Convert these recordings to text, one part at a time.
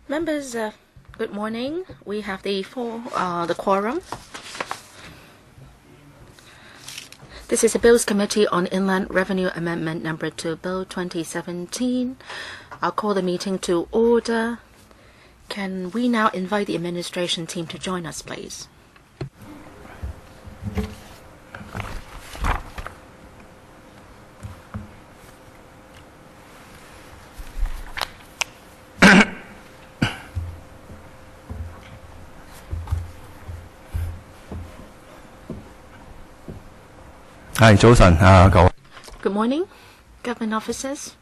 Members, good morning. We have the quorum. This is the Bills Committee on Inland Revenue Amendment number 2, Bill 2017. I'll call the meeting to order. Can we now invite the administration team to join us, please? Good morning, government officers.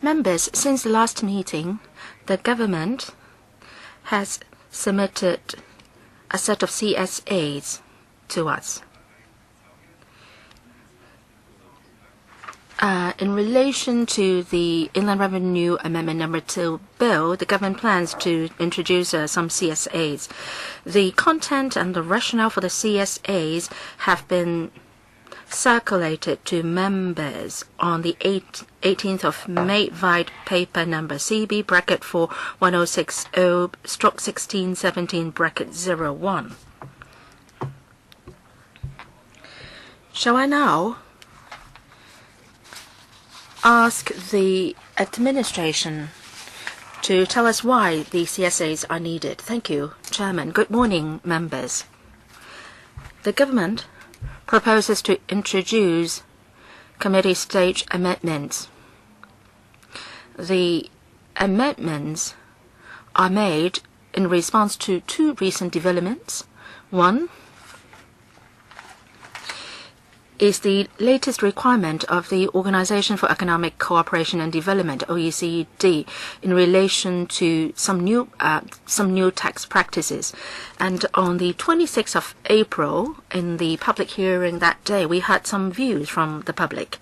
Members, since the last meeting, the government has submitted a set of CSAs to us. In relation to the Inland Revenue Amendment number 2 bill, the government plans to introduce some CSAs. The content and the rationale for the CSAs have been circulated to members on the 18th of May via paper number CB bracket 41060/1617 bracket 01. Shall I now ask the administration to tell us why the CSAs are needed? Thank you, Chairman. Good morning, members. The government proposes to introduce committee stage amendments. The amendments are made in response to two recent developments. One is the latest requirement of the Organization for Economic Cooperation and Development, OECD, in relation to some new tax practices. And on the 26th of April, in the public hearing that day, we had some views from the public.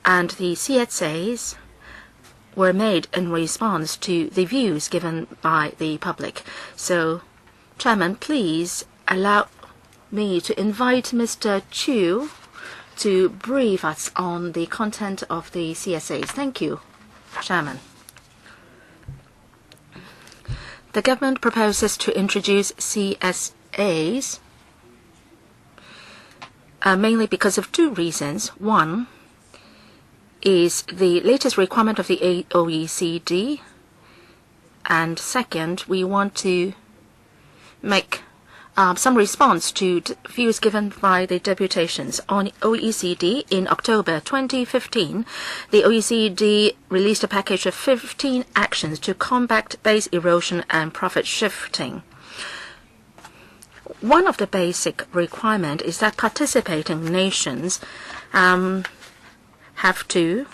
And the CSAs were made in response to the views given by the public. So, Chairman, please allow me to invite Mr. Chu to brief us on the content of the CSAs. Thank you, Chairman. The government proposes to introduce CSAs mainly because of two reasons. One is the latest requirement of the OECD, and second, we want to make some response to views given by the deputations on OECD. In October 2015, the OECD released a package of 15 actions to combat base erosion and profit shifting. One of the basic requirements is that participating nations have to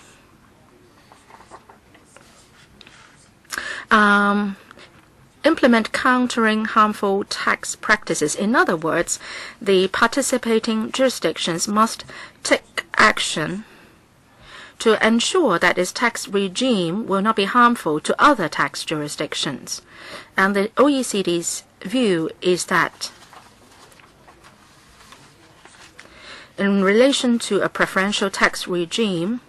implement countering harmful tax practices. In other words, the participating jurisdictions must take action to ensure that its tax regime will not be harmful to other tax jurisdictions. And the OECD's view is that in relation to a preferential tax regime,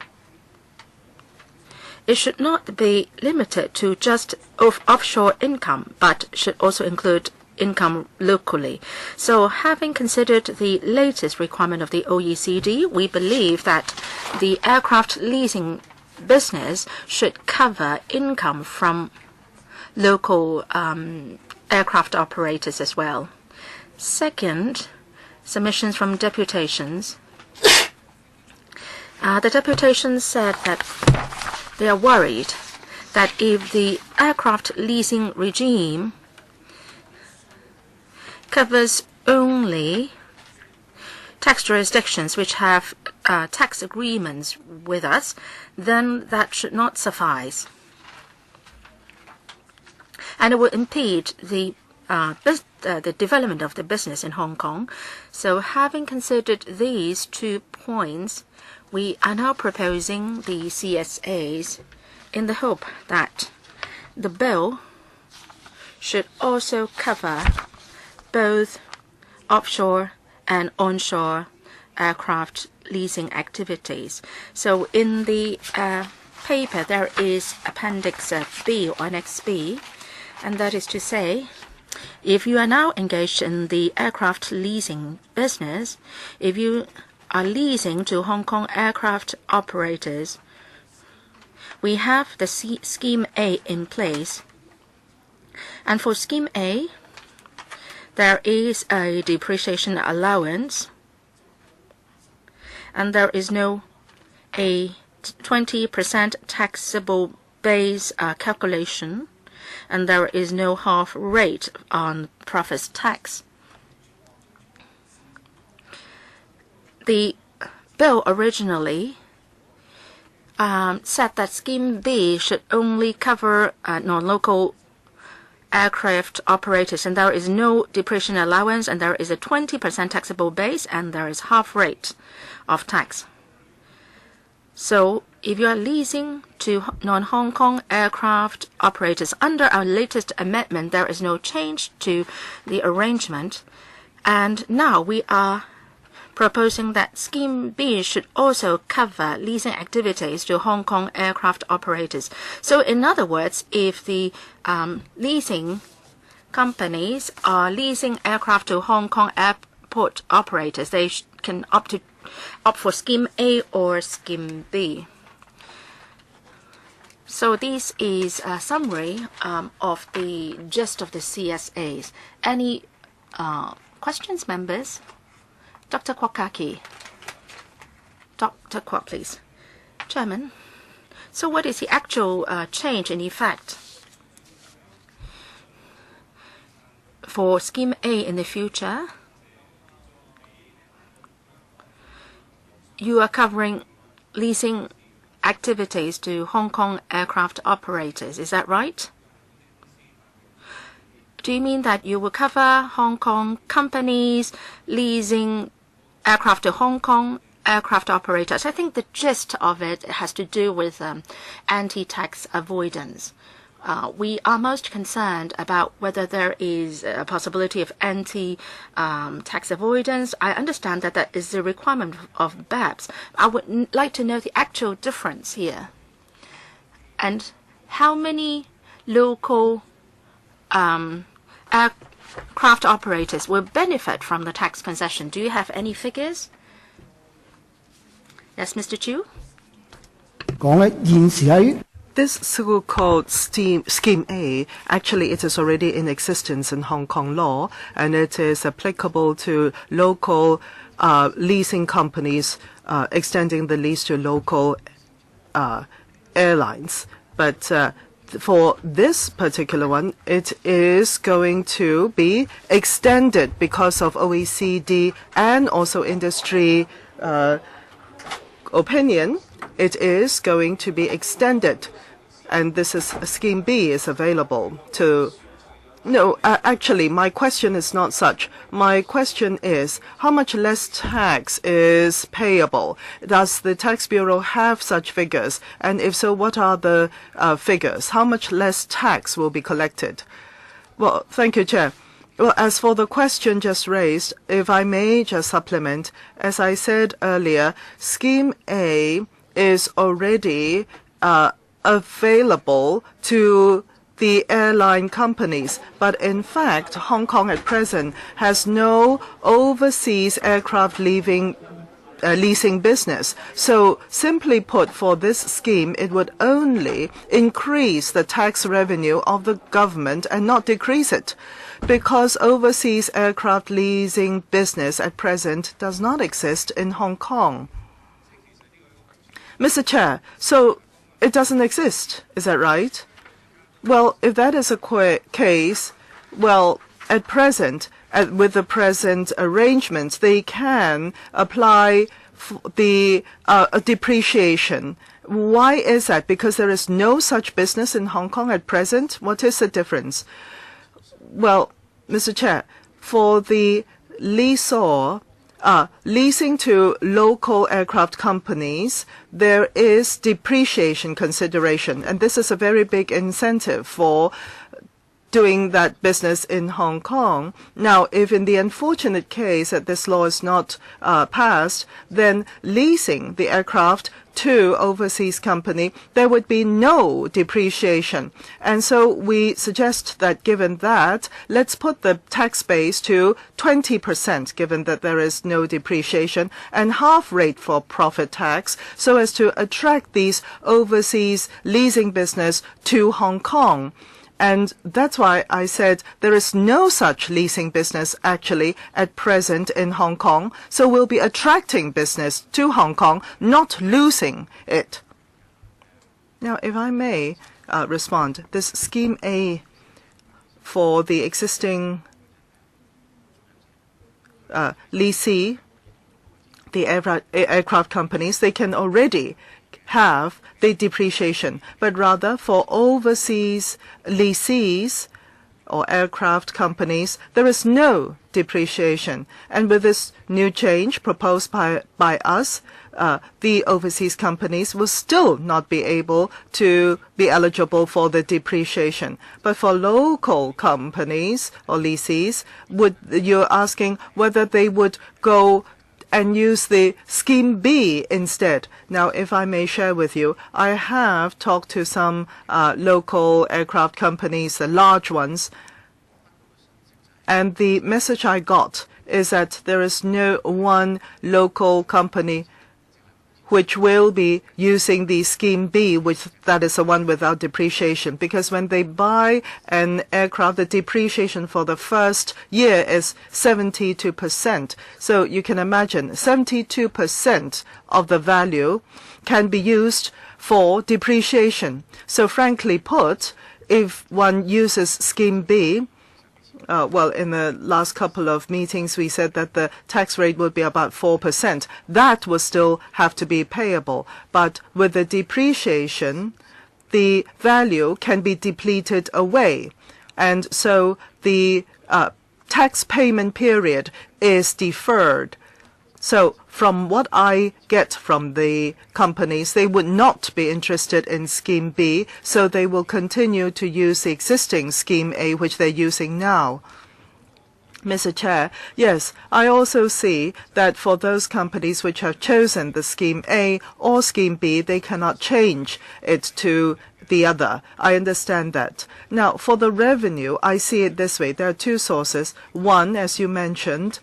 it should not be limited to just offshore income, but should also include income locally. So having considered the latest requirement of the OECD, we believe that the aircraft leasing business should cover income from local aircraft operators as well. Second, submissions from deputations. The deputations said that they are worried that if the aircraft leasing regime covers only tax jurisdictions which have tax agreements with us, then that should not suffice. and it will impede the development of the business in Hong Kong. So having considered these 2 points, we are now proposing the CSAs in the hope that the bill should also cover both offshore and onshore aircraft leasing activities. So in the paper, there is Appendix B or Annex B, and that is to say, if you are now engaged in the aircraft leasing business, if you are leasing to Hong Kong aircraft operators, we have the Scheme A in place. And for Scheme A, there is a depreciation allowance, and there is no a 20% taxable base calculation, and there is no half rate on profits tax. The bill originally said that Scheme B should only cover non-local aircraft operators, and there is no depreciation allowance, and there is a 20% taxable base, and there is half rate of tax. So if you are leasing to non-Hong Kong aircraft operators under our latest amendment, there is no change to the arrangement. And now we are proposing that Scheme B should also cover leasing activities to Hong Kong aircraft operators. So in other words, if the leasing companies are leasing aircraft to Hong Kong airport operators, they can opt for Scheme A or Scheme B. So this is a summary of the gist of the CSAs. Any questions, members? Dr. Kwok-Kaki. Dr. Kwok, please. Chairman, so what is the actual change in effect for Scheme A in the future? You are covering leasing activities to Hong Kong aircraft operators, is that right? Do you mean that you will cover Hong Kong companies leasing aircraft to Hong Kong aircraft operators? I think the gist of it has to do with anti-tax avoidance. We are most concerned about whether there is a possibility of anti-tax avoidance. I understand that that is the requirement of BEPS. I would like to know the actual difference here. And how many local aircraft operators will benefit from the tax concession? Do you have any figures? Yes, Mr. Chu? This so-called Scheme A, actually it is already in existence in Hong Kong law, and it is applicable to local leasing companies extending the lease to local airlines. But for this particular one, it is going to be extended because of OECD and also industry opinion. It is going to be extended, and this is Scheme B is available to. No, actually, my question is not such. My question is, how much less tax is payable? Does the Tax Bureau have such figures? And if so, what are the figures? How much less tax will be collected? Well, thank you, Chair. Well, as for the question just raised, if I may just supplement, as I said earlier, Scheme A is already available to the airline companies, but in fact, Hong Kong at present has no overseas aircraft leasing business. So simply put, for this scheme, it would only increase the tax revenue of the government and not decrease it, because overseas aircraft leasing business at present does not exist in Hong Kong. Mr. Chair, so it doesn't exist, is that right? Well, if that is a case, well, at present, with the present arrangements, they can apply the depreciation. Why is that? Because there is no such business in Hong Kong at present? What is the difference? Well, Mr. Chair, for the leasing to local aircraft companies, there is depreciation consideration, and this is a very big incentive for doing that business in Hong Kong. Now, if in the unfortunate case that this law is not passed, then leasing the aircraft to overseas company, there would be no depreciation. And so we suggest that given that, let's put the tax base to 20%, given that there is no depreciation, and half rate for profit tax, so as to attract these overseas leasing business to Hong Kong. And that's why I said there is no such leasing business actually at present in Hong Kong. So we'll be attracting business to Hong Kong, not losing it. Now, if I may respond, this Scheme A for the existing lessee, the aircraft companies, they can already have the depreciation, but rather for overseas lessees or aircraft companies, there is no depreciation. And with this new change proposed by us, the overseas companies will still not be able to be eligible for the depreciation. But for local companies or lessees, you're asking whether they would go and use the Scheme B instead. Now, if I may share with you, I have talked to some local aircraft companies, the large ones, and the message I got is that there is no one local company which will be using the Scheme B, that is the one without depreciation. Because when they buy an aircraft, the depreciation for the first year is 72%. So you can imagine 72% of the value can be used for depreciation. So frankly put, if one uses Scheme B, well, in the last couple of meetings, we said that the tax rate would be about 4%. That will still have to be payable. But with the depreciation, the value can be depleted away. And so the tax payment period is deferred. So from what I get from the companies, they would not be interested in Scheme B, so they will continue to use the existing Scheme A, which they're using now. Mr. Chair, yes, I also see that for those companies which have chosen the Scheme A or Scheme B, they cannot change it to the other. I understand that. Now, for the revenue, I see it this way. There are two sources. One, as you mentioned,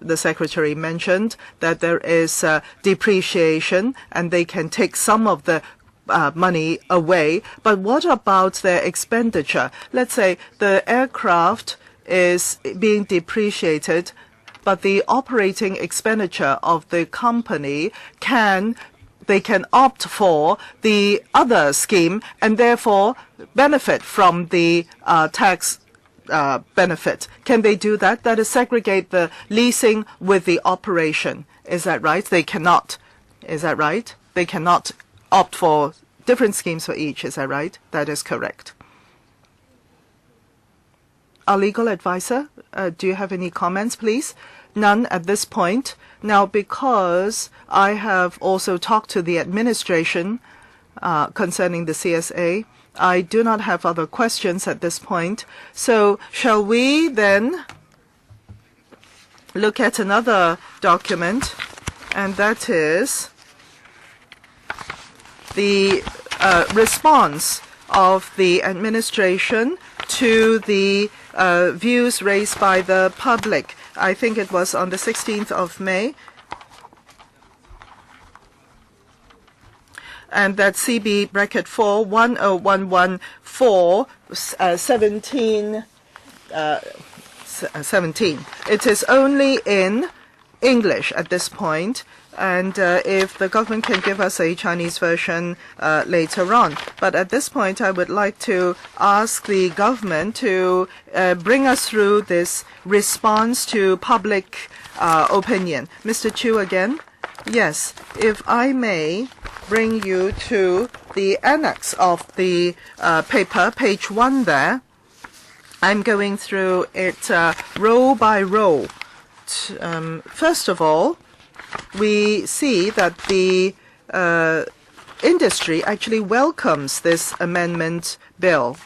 the Secretary mentioned, that there is depreciation and they can take some of the money away. But what about their expenditure? Let's say the aircraft is being depreciated, but the operating expenditure of the company they can opt for the other scheme and therefore benefit from the tax benefit. Can they do that? That is, segregate the leasing with the operation. Is that right? They cannot. Is that right? They cannot opt for different schemes for each. Is that right? That is correct. Our legal advisor, do you have any comments, please? None at this point. Now, because I have also talked to the administration concerning the CSA, I do not have other questions at this point. So shall we then look at another document, and that is the response of the administration to the views raised by the public. I think it was on the 16th of May. And that CB bracket 4 10114 17. It is only in English at this point. And if the government can give us a Chinese version later on. But at this point, I would like to ask the government to bring us through this response to public opinion. Mr. Chu again. Yes, if I may bring you to the annex of the paper, page 1 there. I'm going through it row by row. First of all, we see that the industry actually welcomes this amendment bill.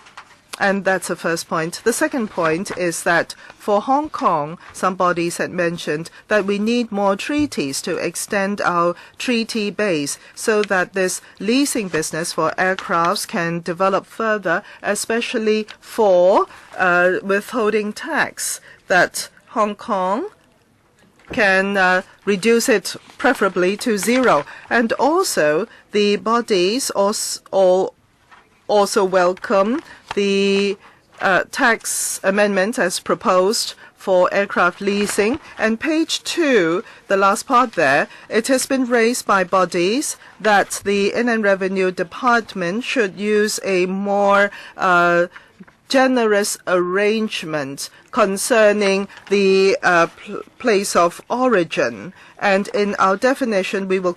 And that's the first point. The second point is that for Hong Kong, some bodies had mentioned that we need more treaties to extend our treaty base so that this leasing business for aircrafts can develop further, especially for withholding tax, that Hong Kong can reduce it preferably to 0. And also, the bodies also welcome the tax amendment as proposed for aircraft leasing. And page 2, the last part there, it has been raised by bodies that the Inland Revenue Department should use a more generous arrangement concerning the place of origin. And in our definition, we will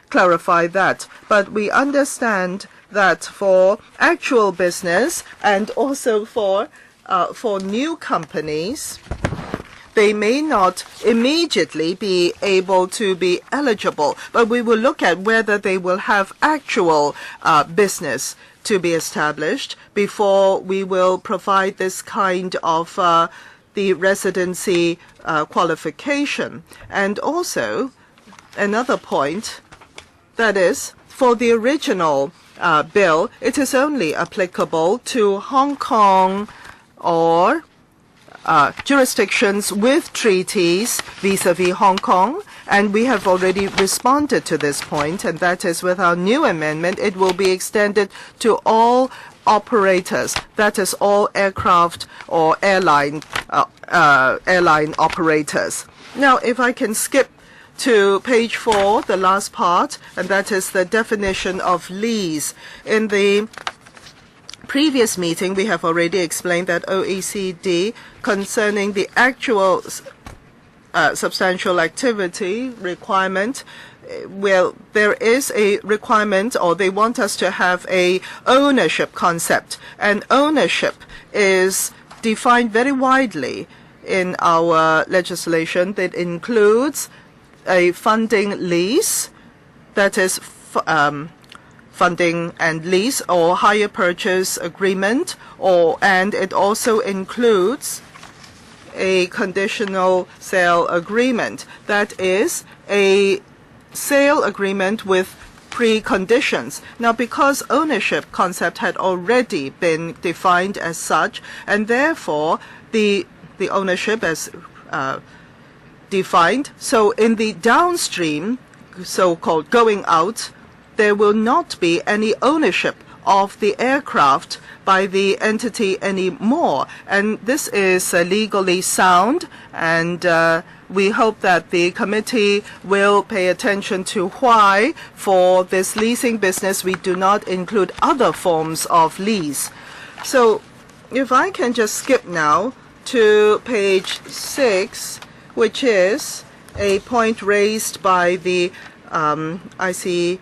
clarify that. But we understand that for actual business and also for new companies, they may not immediately be able to be eligible, but we will look at whether they will have actual business to be established before we will provide this kind of the residency qualification. And also, another point, that is, for the original bill, it is only applicable to Hong Kong or jurisdictions with treaties vis-à-vis Hong Kong, and we have already responded to this point, and that is with our new amendment, it will be extended to all operators, that is all aircraft or airline operators. Now, if I can skip to page 4, the last part, and that is the definition of lease. In the previous meeting, we have already explained that OECD concerning the actual substantial activity requirement, well, there is a requirement, or they want us to have a ownership concept, and ownership is defined very widely in our legislation. That includes a funding lease, that is funding and lease or hire purchase agreement, and it also includes a conditional sale agreement, that is a sale agreement with preconditions. Now, because ownership concept had already been defined as such, and therefore the ownership as defined, so in the downstream, so-called going out, there will not be any ownership of the aircraft by the entity anymore. And this is legally sound, and we hope that the committee will pay attention to why for this leasing business we do not include other forms of lease. So if I can just skip now to page 6, which is a point raised by the ICPA,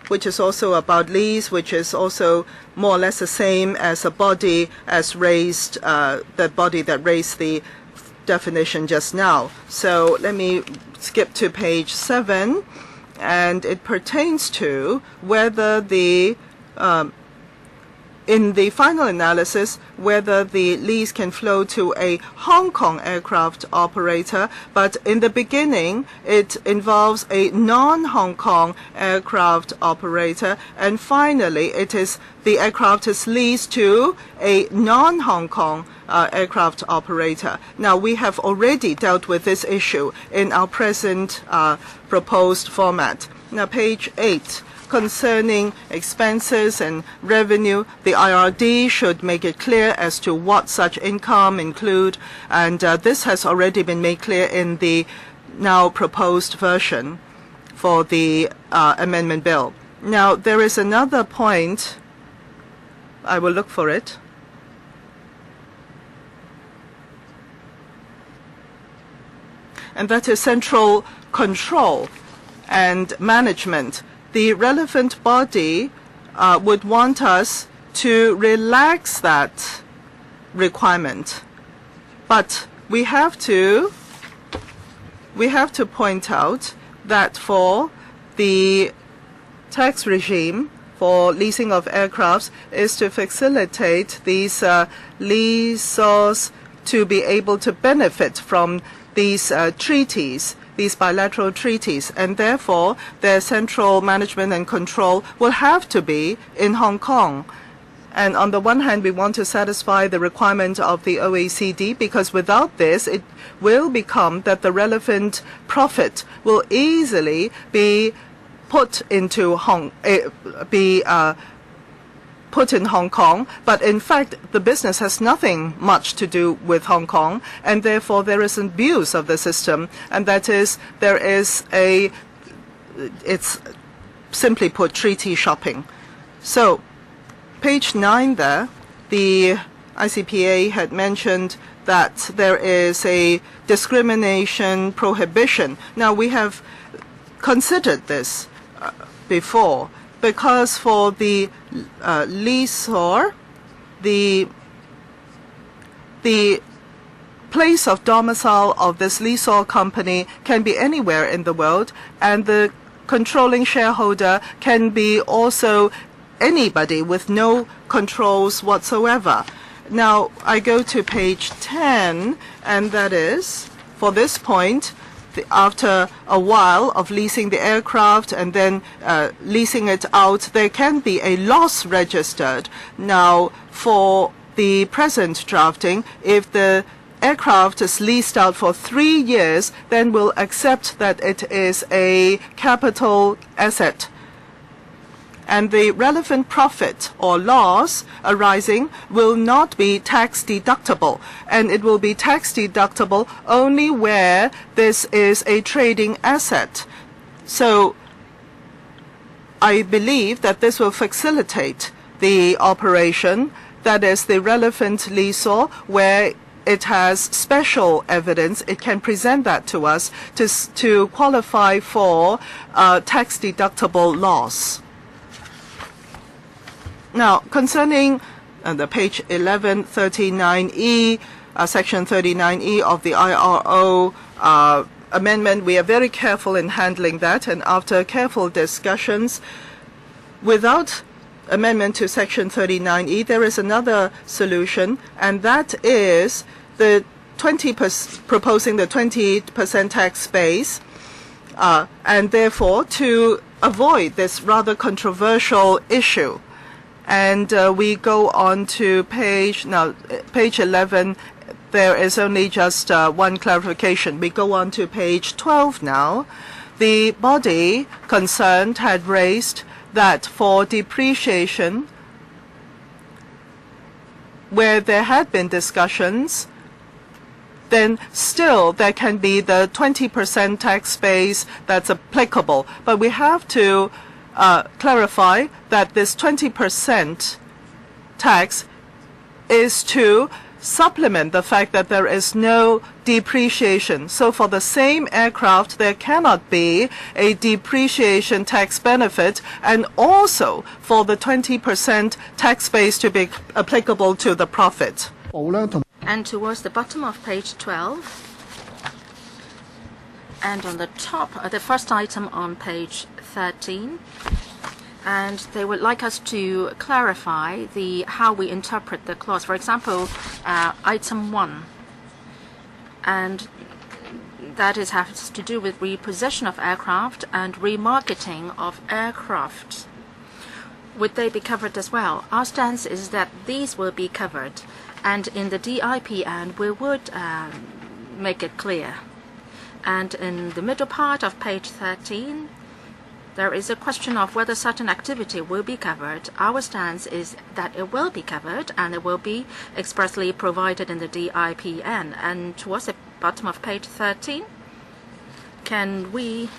which is also about lease, which is also more or less the same as a body as raised, the body that raised the definition just now. So let me skip to page 7, and it pertains to whether the in the final analysis, whether the lease can flow to a Hong Kong aircraft operator, but in the beginning, it involves a non-Hong Kong aircraft operator, and finally, the aircraft is leased to a non-Hong Kong aircraft operator. Now, we have already dealt with this issue in our present proposed format. Now, page 8. Concerning expenses and revenue, the IRD should make it clear as to what such income include, and this has already been made clear in the now proposed version for the amendment bill. Now, there is another point. I will look for it. and that is central control and management. The relevant body would want us to relax that requirement. But we have to point out that for the tax regime for leasing of aircrafts is to facilitate these lessors to be able to benefit from these treaties, these bilateral treaties, and therefore their central management and control will have to be in Hong Kong. And on the one hand, we want to satisfy the requirement of the OECD, because without this, it will become that the relevant profit will easily be put into put in Hong Kong, but in fact the business has nothing much to do with Hong Kong, and therefore there is an abuse of the system, and that is it's simply put treaty shopping. So page 9 there, the ICPA had mentioned that there is a discrimination prohibition. Now we have considered this before, because for the lessor, the place of domicile of this lessor company can be anywhere in the world, and the controlling shareholder can be also anybody with no controls whatsoever. Now I go to page 10, and that is, for this point, after a while of leasing the aircraft and then leasing it out, there can be a loss registered. Now, for the present drafting, if the aircraft is leased out for 3 years, then we'll accept that it is a capital asset, and the relevant profit or loss arising will not be tax deductible, and it will be tax deductible only where this is a trading asset. So I believe that this will facilitate the operation, that is the relevant lessor, where it has special evidence, it can present that to us to qualify for tax deductible loss. Now, concerning the page 1139E, section 39E of the IRO amendment, we are very careful in handling that, and after careful discussions, without amendment to section 39E, there is another solution, and that is the proposing the 20% tax base, and therefore to avoid this rather controversial issue. And we go on to page 11. There is only just one clarification. We go on to page 12 now. The body concerned had raised that for depreciation, where there had been discussions, then still there can be the 20% tax base that's applicable. But we have to clarify that this 20% tax is to supplement the fact that there is no depreciation. So for the same aircraft, there cannot be a depreciation tax benefit, and also for the 20% tax base to be applicable to the profit. And towards the bottom of page 12, and on the top, the first item on page 13, and they would like us to clarify how we interpret the clause. For example, item 1, and that has to do with repossession of aircraft and remarketing of aircraft. Would they be covered as well? Our stance is that these will be covered, and in the DIP and we would make it clear. And in the middle part of page 13, there is a question of whether certain activity will be covered. Our stance is that it will be covered, and it will be expressly provided in the DIPN. And towards the bottom of page 13, can we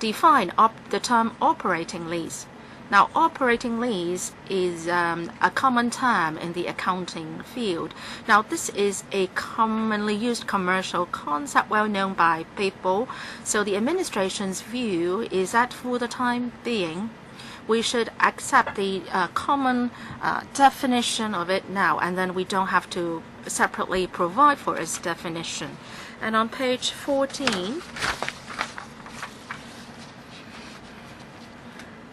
define the term operating lease? Now, operating lease is a common term in the accounting field. Now, this is a commonly used commercial concept well known by people. So the administration's view is that for the time being, we should accept the common definition of it now, and then we don't have to separately provide for its definition. And on page 14,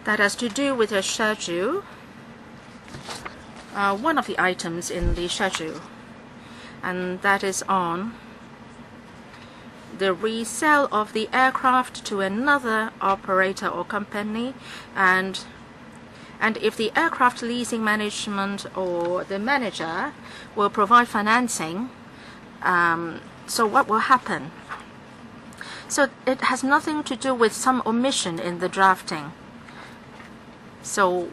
that has to do with a schedule, one of the items in the schedule, and that is on the resale of the aircraft to another operator or company, and if the aircraft leasing management or the manager will provide financing, so what will happen? So it has nothing to do with some omission in the drafting. So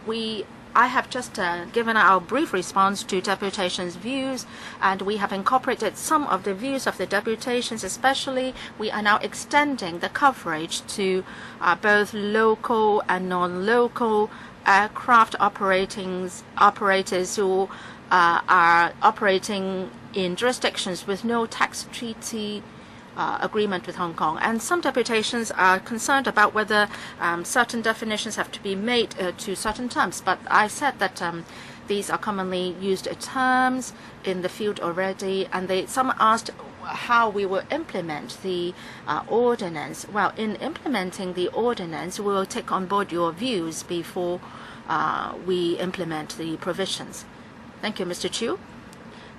I have just given our brief response to deputations' views, and we have incorporated some of the views of the deputations. Especially, we are now extending the coverage to both local and non-local aircraft operators who are operating in jurisdictions with no tax treaty agreement with Hong Kong. And some deputations are concerned about whether certain definitions have to be made to certain terms. But I said that these are commonly used terms in the field already, and some asked how we will implement the ordinance. Well, in implementing the ordinance, we will take on board your views before we implement the provisions. Thank you, Mr. Chiu.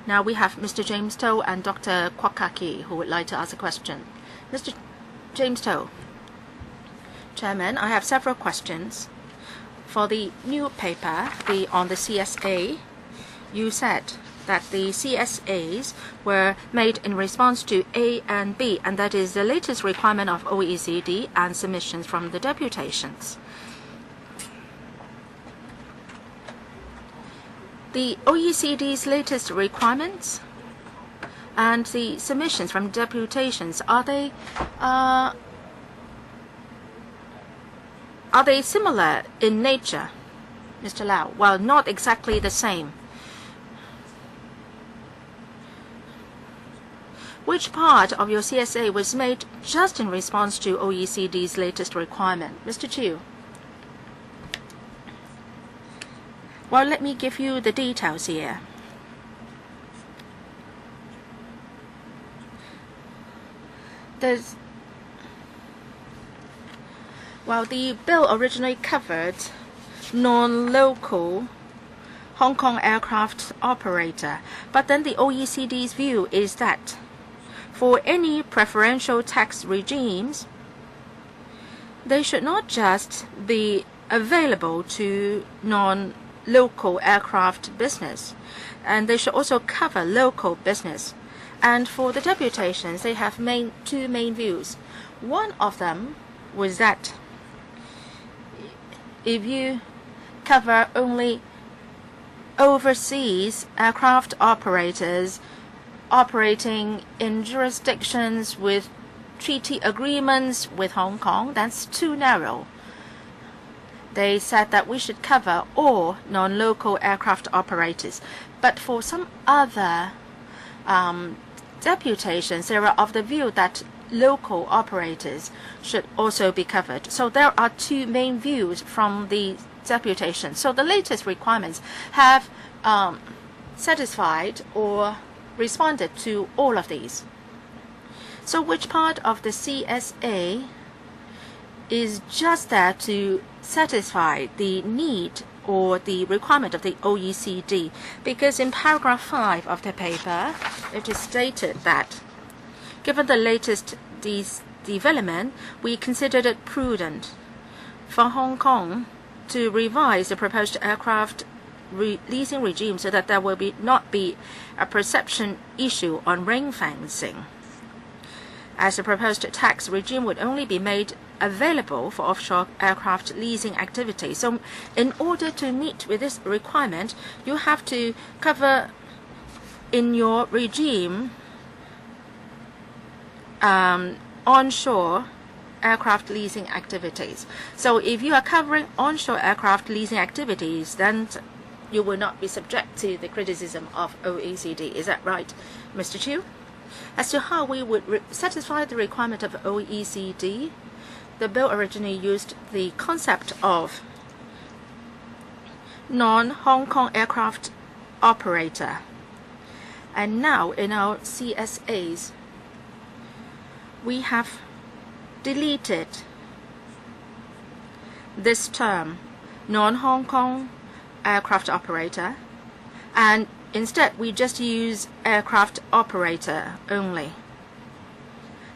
Now we have Mr. James To and Dr. Kwakaki who would like to ask a question. Mr. James To. Chairman, I have several questions. For the new paper, on the CSA, you said that the CSAs were made in response to A and B, and that is the latest requirement of OECD and submissions from the deputations. The OECD's latest requirements and the submissions from deputations, are they similar in nature, Mr. Lau? Well, not exactly the same. Which part of your CSA was made just in response to OECD's latest requirement? Mr. Chiu. Well, let me give you the details here. Well, the bill originally covered non-local Hong Kong aircraft operator, but then the OECD's view is that for any preferential tax regimes, they should not just be available to non-local aircraft business, and they should also cover local business. And for the deputations, they have two main views. One of them was that if you cover only overseas aircraft operators operating in jurisdictions with treaty agreements with Hong Kong, that's too narrow. They said that we should cover all non-local aircraft operators. But for some other deputations, they are of the view that local operators should also be covered. So there are two main views from the deputation. So the latest requirements have satisfied or responded to all of these. So which part of the CSA is just there to satisfy the need or the requirement of the OECD? Because in paragraph 5 of the paper, it is stated that given the latest development, we considered it prudent for Hong Kong to revise the proposed aircraft leasing regime so that there will not be a perception issue on ring fencing, as the proposed tax regime would only be made available for offshore aircraft leasing activity. So in order to meet with this requirement, you have to cover in your regime onshore aircraft leasing activities. So if you are covering onshore aircraft leasing activities, then you will not be subject to the criticism of OECD. Is that right, Mr. Chiu? As to how we would satisfy the requirement of OECD, the bill originally used the concept of non-Hong Kong aircraft operator. And now in our CSAs, we have deleted this term, non-Hong Kong aircraft operator, and instead we just use aircraft operator only.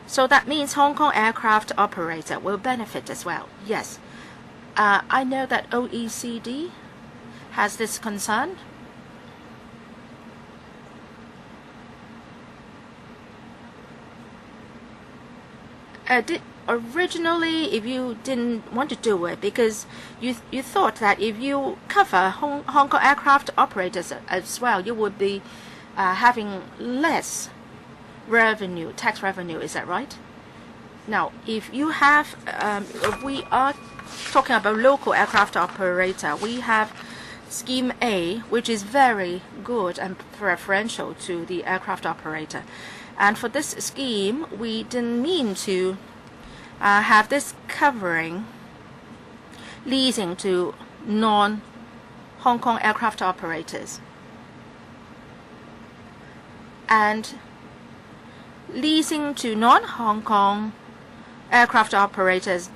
So that means Hong Kong aircraft operator will benefit as well. Yes, I know that OECD has this concern. Originally, if you didn't want to do it because you thought that if you cover Hong Kong aircraft operators as well, you would be having less revenue, tax revenue. Is that right? Now, if you have, if we are talking about local aircraft operator, we have Scheme A, which is very good and preferential to the aircraft operator. And for this scheme, we didn't mean to have this covering leasing to non-Hong Kong aircraft operators. And leasing to non-Hong Kong aircraft operators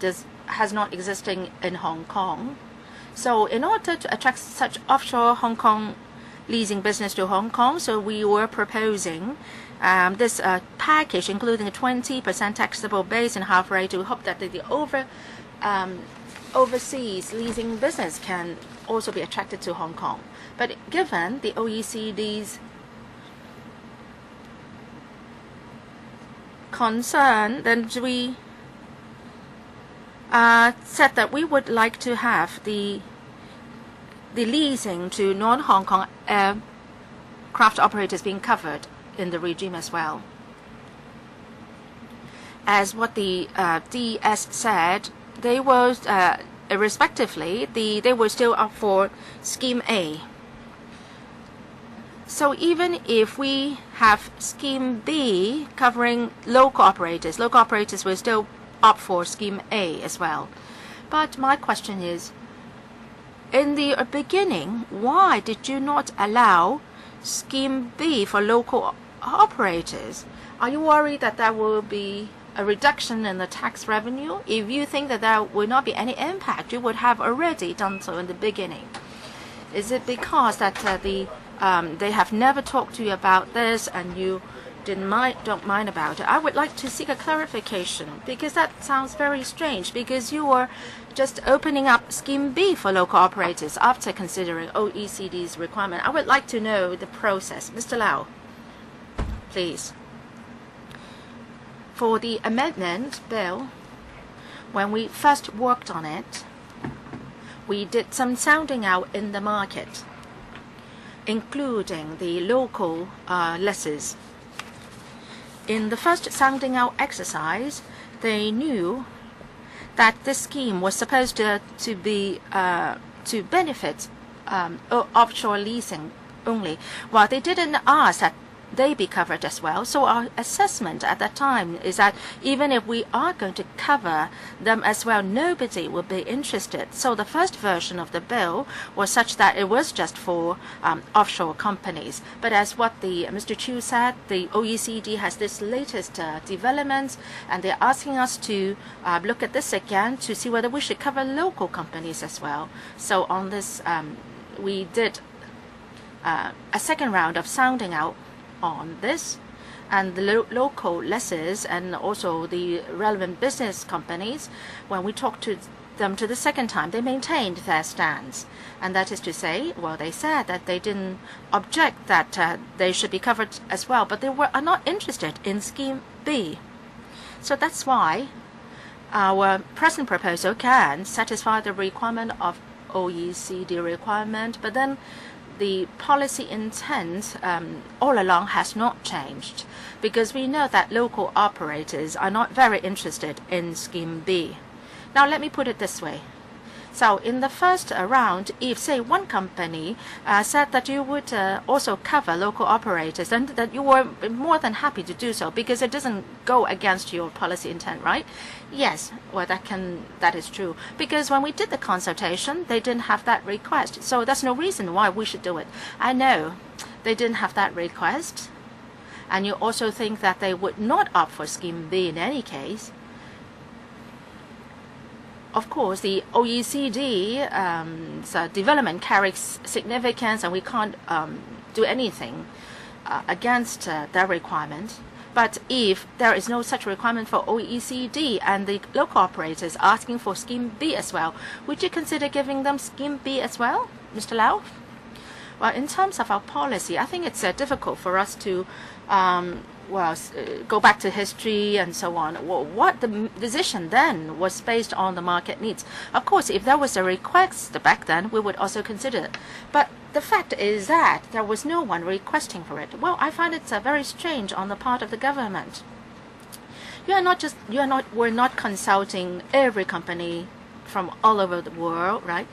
has not existing in Hong Kong. So in order to attract such offshore Hong Kong leasing business to Hong Kong, so we were proposing this package, including a 20% taxable base and half rate. We hope that the overseas leasing business can also be attracted to Hong Kong. But given the OECD's concern, then we said that we would like to have the leasing to non-Hong Kong aircraft operators being covered in the regime as well. As what the DS said, they were respectively they were still up for Scheme A. So even if we have Scheme B covering local operators were still up for Scheme A as well. But my question is, in the beginning, why did you not allow Scheme B for local operators? Are you worried that there will be a reduction in the tax revenue? If you think that there will not be any impact, you would have already done so in the beginning. Is it because that they have never talked to you about this and you don't mind about it? I would like to seek a clarification, because that sounds very strange, because you were just opening up Scheme B for local operators after considering OECD's requirement. I would like to know the process. Mr. Lau, please. For the amendment bill, when we first worked on it, we did some sounding out in the market, including the local lessors. In the first sounding out exercise, they knew that this scheme was supposed to benefit offshore leasing only, while they didn't ask that they be covered as well. So our assessment at that time is that even if we are going to cover them as well, nobody will be interested. So the first version of the bill was such that it was just for offshore companies. But as what Mr. Chiu said, the OECD has this latest developments, and they're asking us to look at this again to see whether we should cover local companies as well. So on this, we did a second round of sounding out on this, and the local lessors and also the relevant business companies, when we talked to them to the second time, they maintained their stance. And that is to say, well, they said that they didn't object that they should be covered as well, but they are not interested in Scheme B. So that's why our present proposal can satisfy the requirement of OECD requirement, but then the policy intent all along has not changed, because we know that local operators are not very interested in Scheme B. Now, let me put it this way. So in the first round, if, say, one company said that you would also cover local operators, then that you were more than happy to do so, because it doesn't go against your policy intent, right? Yes, well, that is true. Because when we did the consultation, they didn't have that request. So there's no reason why we should do it. I know they didn't have that request. And you also think that they would not opt for Scheme B in any case. Of course, the OECD development carries significance, and we can't do anything against their requirement. But if there is no such requirement for OECD and the local operators asking for Scheme B as well, would you consider giving them Scheme B as well, Mr. Lau? Well, in terms of our policy, I think it's difficult for us to go back to history and so on. What the decision then was based on the market needs. Of course, if there was a request back then, we would also consider it. But the fact is that there was no one requesting for it. Well, I find it very strange on the part of the government. We're not consulting every company from all over the world, right?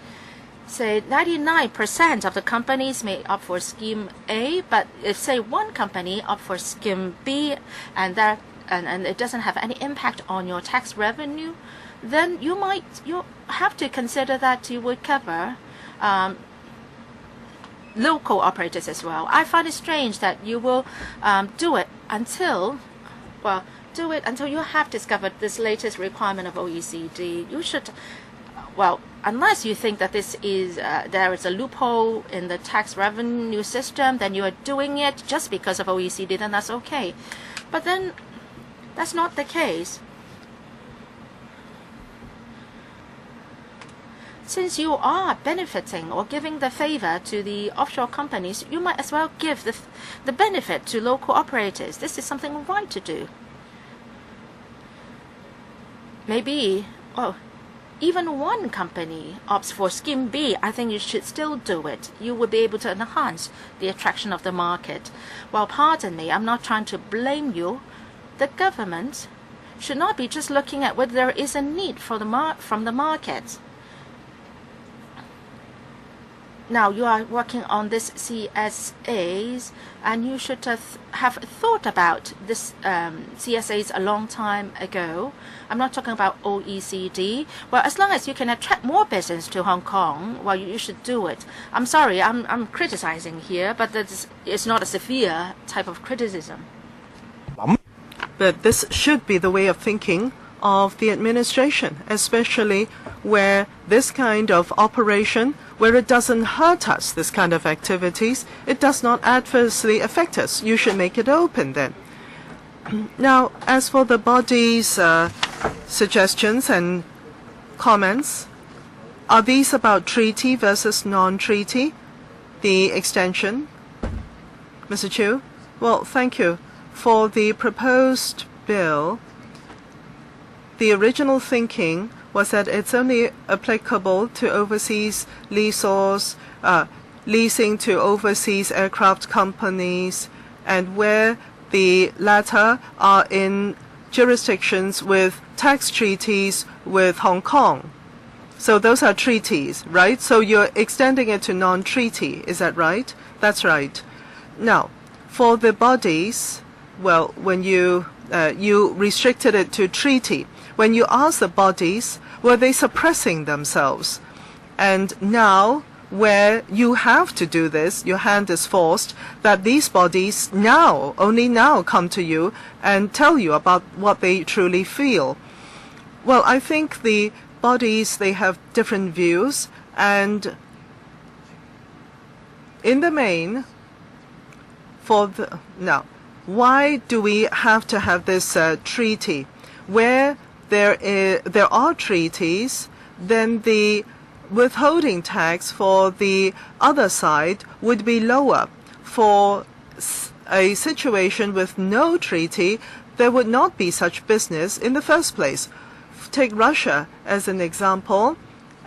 Say 99% of the companies may opt for Scheme A, but if, say, one company opt for Scheme B and it doesn't have any impact on your tax revenue, then you have to consider that you would cover local operators as well. I find it strange that you will do it until you have discovered this latest requirement of OECD. You should. Well, unless you think that there is a loophole in the tax revenue system, then you are doing it just because of OECD, then that's okay. But then that's not the case. Since you are benefiting or giving the favor to the offshore companies, you might as well give the benefit to local operators. This is something right to do. Maybe, even one company opts for Scheme B, I think you should still do it. You will be able to enhance the attraction of the market. Well, pardon me, I'm not trying to blame you. The government should not be just looking at whether there is a need from the market. Now, you are working on this CSAs, and you should have thought about this CSAs a long time ago. I'm not talking about OECD. Well, as long as you can attract more business to Hong Kong, well, you should do it. I'm sorry, I'm criticizing here, but it's not a severe type of criticism. But this should be the way of thinking of the administration, especially where this kind of operation, where it doesn't hurt us, this kind of activities, it does not adversely affect us. You should make it open then. Now, as for the body's suggestions and comments, are these about treaty versus non-treaty, the extension? Mr. Chiu? Well, thank you. For the proposed bill, the original thinking was that it's only applicable to overseas lessors, leasing to overseas aircraft companies, and where the latter are in jurisdictions with tax treaties with Hong Kong. So those are treaties, right? So you're extending it to non-treaty, is that right? That's right. Now, for the bodies, well, when you restricted it to treaty, when you ask the bodies, were they suppressing themselves? And now, where you have to do this, your hand is forced, that these bodies only now come to you and tell you about what they truly feel. Well, I think the bodies, they have different views, and in the main, why do we have to have this treaty? Where there are treaties, then the withholding tax for the other side would be lower. For a situation with no treaty, there would not be such business in the first place. Take Russia as an example,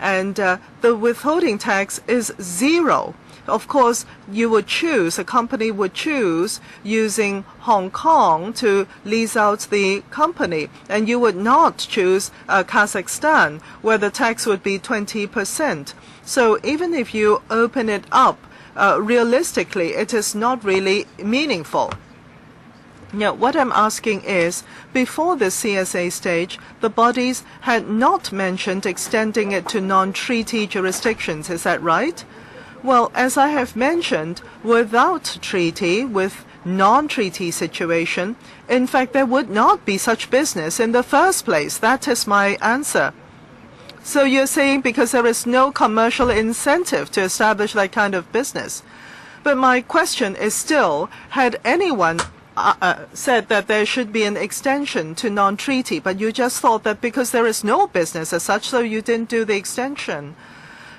and the withholding tax is 0. Of course, a company would choose using Hong Kong to lease out the company, and you would not choose Kazakhstan, where the tax would be 20%. So even if you open it up, realistically, it is not really meaningful. Now, what I'm asking is, before the CSA stage, the bodies had not mentioned extending it to non-treaty jurisdictions. Is that right? Well, as I have mentioned, without treaty, with non-treaty situation, in fact, there would not be such business in the first place. That is my answer. So you're saying because there is no commercial incentive to establish that kind of business. But my question is still, had anyone said that there should be an extension to non-treaty, but you just thought that because there is no business as such, so you didn't do the extension?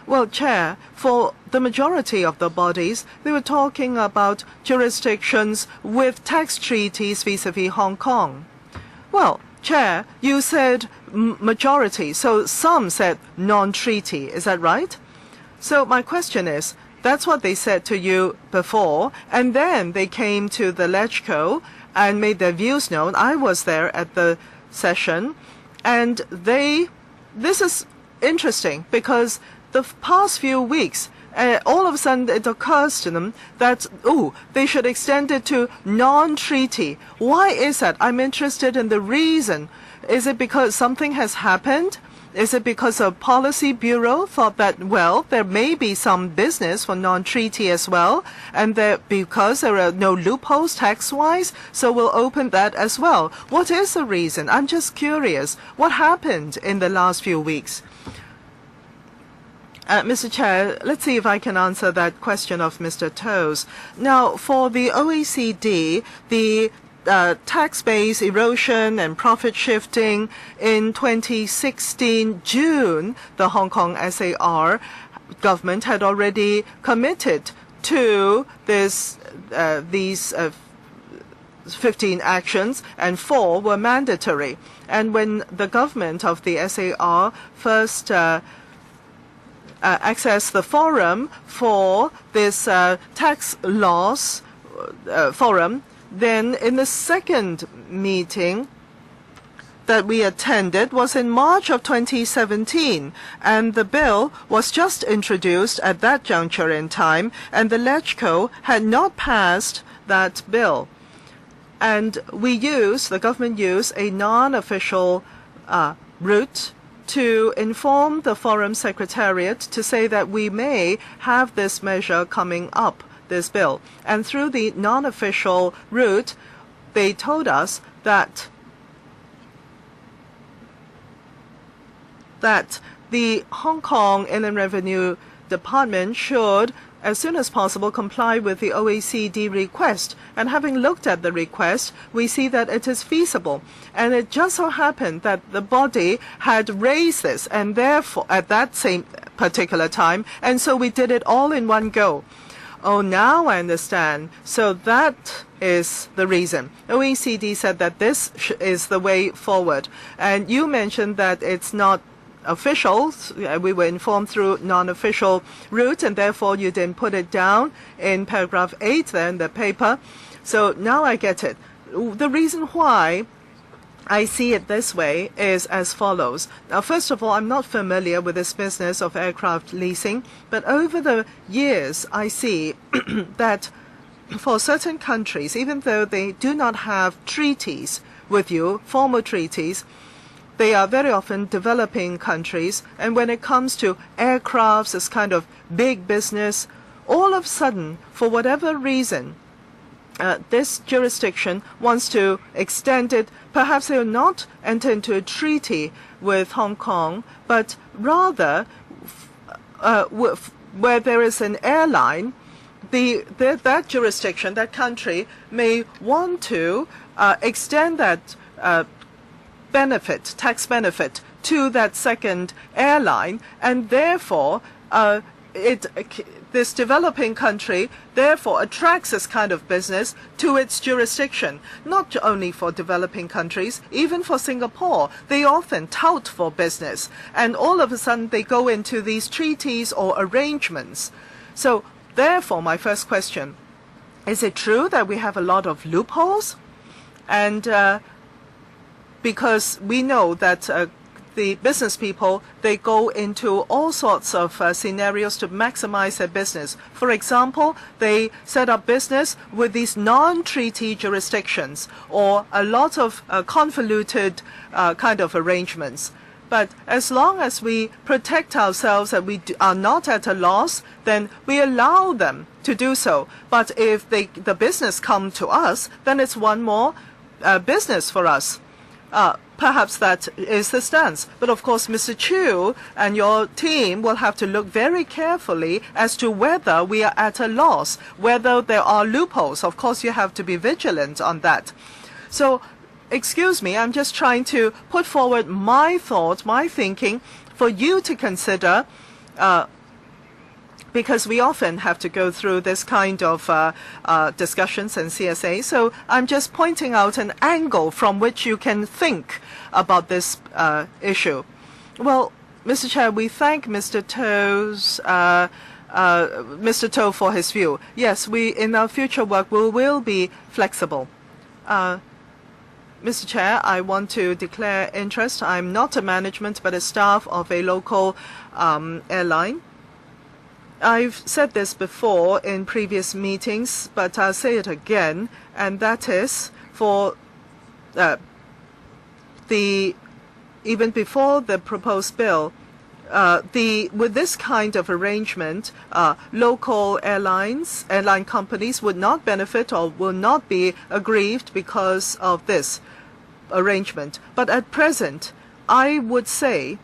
Well, Chair, for the majority of the bodies, they were talking about jurisdictions with tax treaties vis-à-vis Hong Kong. Well, Chair, you said majority, so some said non-treaty. Is that right? So my question is, that's what they said to you before, and then they came to the LegCo and made their views known. I was there at the session, and this is interesting because the past few weeks, all of a sudden it occurs to them that, they should extend it to non-treaty. Why is that? I'm interested in the reason. Is it because something has happened? Is it because a policy bureau thought that, well, there may be some business for non-treaty as well, and because there are no loopholes tax-wise, so we'll open that as well? What is the reason? I'm just curious. What happened in the last few weeks? Mr. Chair, let's see if I can answer that question of Mr. Toe's. Now, for the OECD, the tax base erosion and profit shifting in 2016 June, the Hong Kong SAR government had already committed to these 15 actions, and 4 were mandatory. And when the government of the SAR first accessed the forum for this tax loss forum, then in the second meeting that we attended was in March of 2017, and the bill was just introduced at that juncture in time, and the LegCo had not passed that bill. And the government used a non-official route to inform the Forum Secretariat to say that we may have this measure coming up, this bill. And through the non-official route, they told us that the Hong Kong Inland Revenue Department should, as soon as possible, comply with the OECD request. And having looked at the request, we see that it is feasible. And it just so happened that the body had raised this, and therefore at that same particular time, and so we did it all in one go. Oh, now I understand. So that is the reason. OECD said that this is the way forward. And you mentioned that it's not official. We were informed through non-official route, and therefore you didn't put it down in paragraph 8 there in the paper. So now I get it. The reason why I see it this way is as follows. Now, first of all, I'm not familiar with this business of aircraft leasing, but over the years, I see that for certain countries, even though they do not have treaties with you, formal treaties, they are very often developing countries, and when it comes to aircrafts, this kind of big business, all of a sudden, for whatever reason, this jurisdiction wants to extend it. Perhaps they will not enter into a treaty with Hong Kong, but rather where there is an airline, that jurisdiction, that country, may want to extend that tax benefit to that second airline, and therefore this developing country therefore attracts this kind of business to its jurisdiction, not only for developing countries, even for Singapore. They often tout for business, and all of a sudden they go into these treaties or arrangements. So therefore, my first question, is it true that we have a lot of loopholes? And because we know that the business people, they go into all sorts of scenarios to maximize their business. For example, they set up business with these non-treaty jurisdictions or a lot of convoluted kind of arrangements. But as long as we protect ourselves and we are not at a loss, then we allow them to do so. But if the business come to us, then it's one more business for us. Perhaps that is the stance. But of course, Mr. Chu and your team will have to look very carefully as to whether we are at a loss, whether there are loopholes. Of course, you have to be vigilant on that. So, excuse me, I'm just trying to put forward my thoughts, my thinking, for you to consider, because we often have to go through this kind of discussions and CSA. So I'm just pointing out an angle from which you can think about this issue. Well, Mr. Chair, we thank Mr. To for his view. Yes, in our future work, we will be flexible. Mr. Chair, I want to declare interest. I'm not a management, but a staff of a local airline. I've said this before in previous meetings, but I'll say it again, and that is for even before the proposed bill, with this kind of arrangement, local airline companies would not benefit or will not be aggrieved because of this arrangement. But at present, I would say,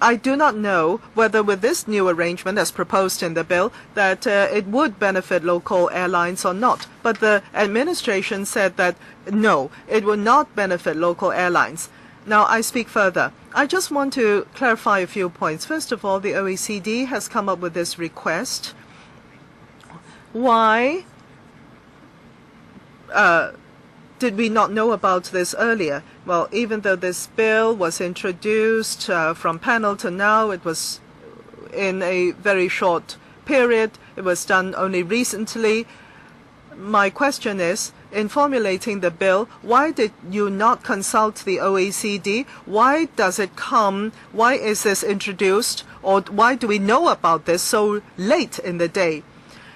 I do not know whether with this new arrangement as proposed in the bill that it would benefit local airlines or not. But the administration said that no, it will not benefit local airlines. Now, I speak further. I just want to clarify a few points. First of all, the OECD has come up with this request. Why did we not know about this earlier? Well, even though this bill was introduced from panel to now, it was in a very short period. It was done only recently. My question is, in formulating the bill, why did you not consult the OECD? Why does it come? Why is this introduced? Or why do we know about this so late in the day?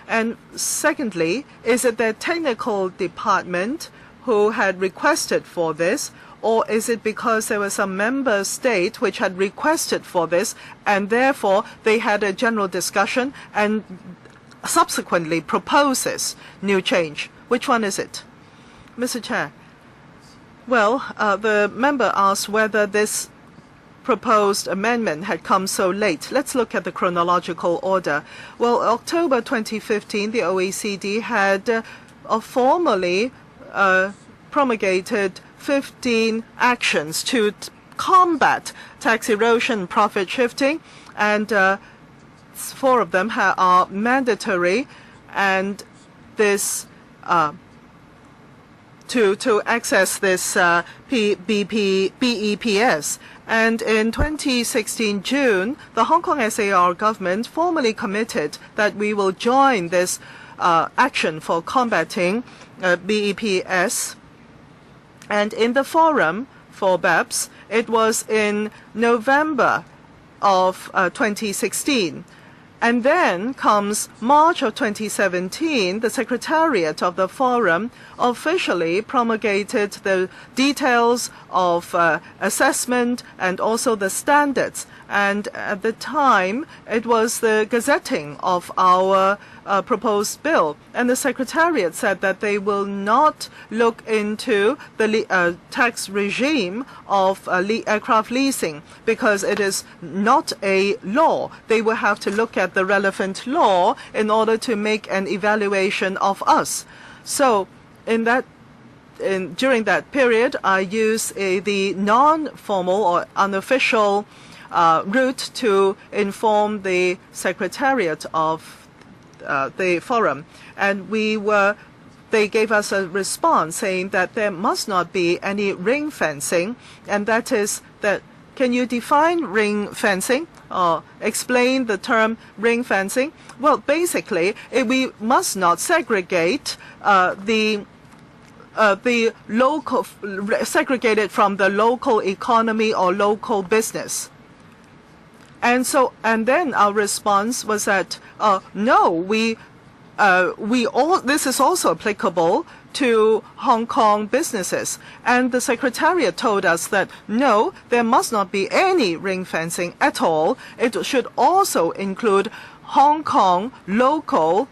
And secondly, is it the technical department who had requested for this, or is it because there was some member state which had requested for this, and therefore they had a general discussion and subsequently proposes new change? Which one is it? Mr. Chair, well, the member asked whether this proposed amendment had come so late. Let's look at the chronological order. Well, October 2015, the OECD had formally promulgated 15 actions to combat tax erosion and profit shifting, and 4 of them are mandatory, and this to access this BEPS. And in 2016 June, the Hong Kong SAR government formally committed that we will join this action for combating BEPS. And in the forum for BEPS, it was in November of 2016. And then comes March of 2017, the Secretariat of the Forum officially promulgated the details of assessment and also the standards. And at the time, it was the gazetting of our proposed bill. And the Secretariat said that they will not look into the tax regime of aircraft leasing because it is not a law. They will have to look at the relevant law in order to make an evaluation of us. So during that period, I used the non-formal or unofficial route to inform the Secretariat of the forum, and they gave us a response saying that there must not be any ring fencing, and that is that. Can you define ring fencing or explain the term ring fencing? Well, basically, we must not segregate the local, segregated from the local economy or local business. And then our response was that no, this is also applicable to Hong Kong businesses. And the Secretariat told us that no, there must not be any ring fencing at all. It should also include Hong Kong local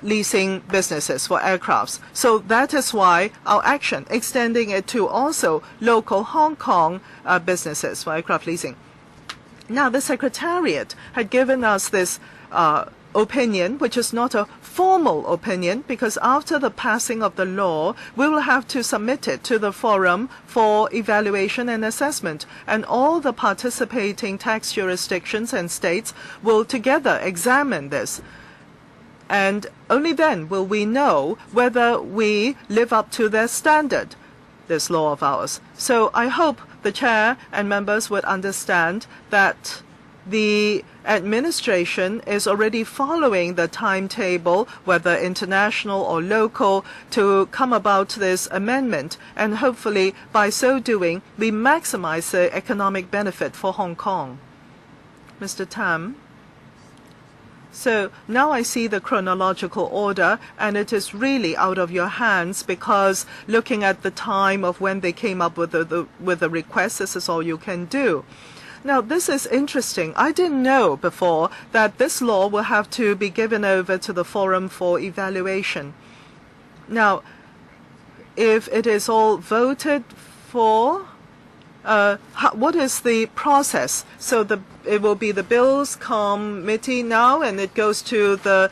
leasing businesses for aircrafts. So that is why our action, extending it to also local Hong Kong businesses for aircraft leasing. Now, the Secretariat had given us this opinion, which is not a formal opinion, because after the passing of the law, we will have to submit it to the forum for evaluation and assessment, and all the participating tax jurisdictions and states will together examine this. And only then will we know whether we live up to their standard, this law of ours. So I hope the chair and members would understand that the administration is already following the timetable, whether international or local, to come about this amendment. And hopefully, by so doing, we maximize the economic benefit for Hong Kong. Mr. Tam. So now I see the chronological order, and it is really out of your hands, because looking at the time of when they came up with the request, this is all you can do. Now, this is interesting. I didn't know before that this law will have to be given over to the forum for evaluation. Now, if it is all voted for, what is the process? So it will be the Bills Committee now, and it goes to the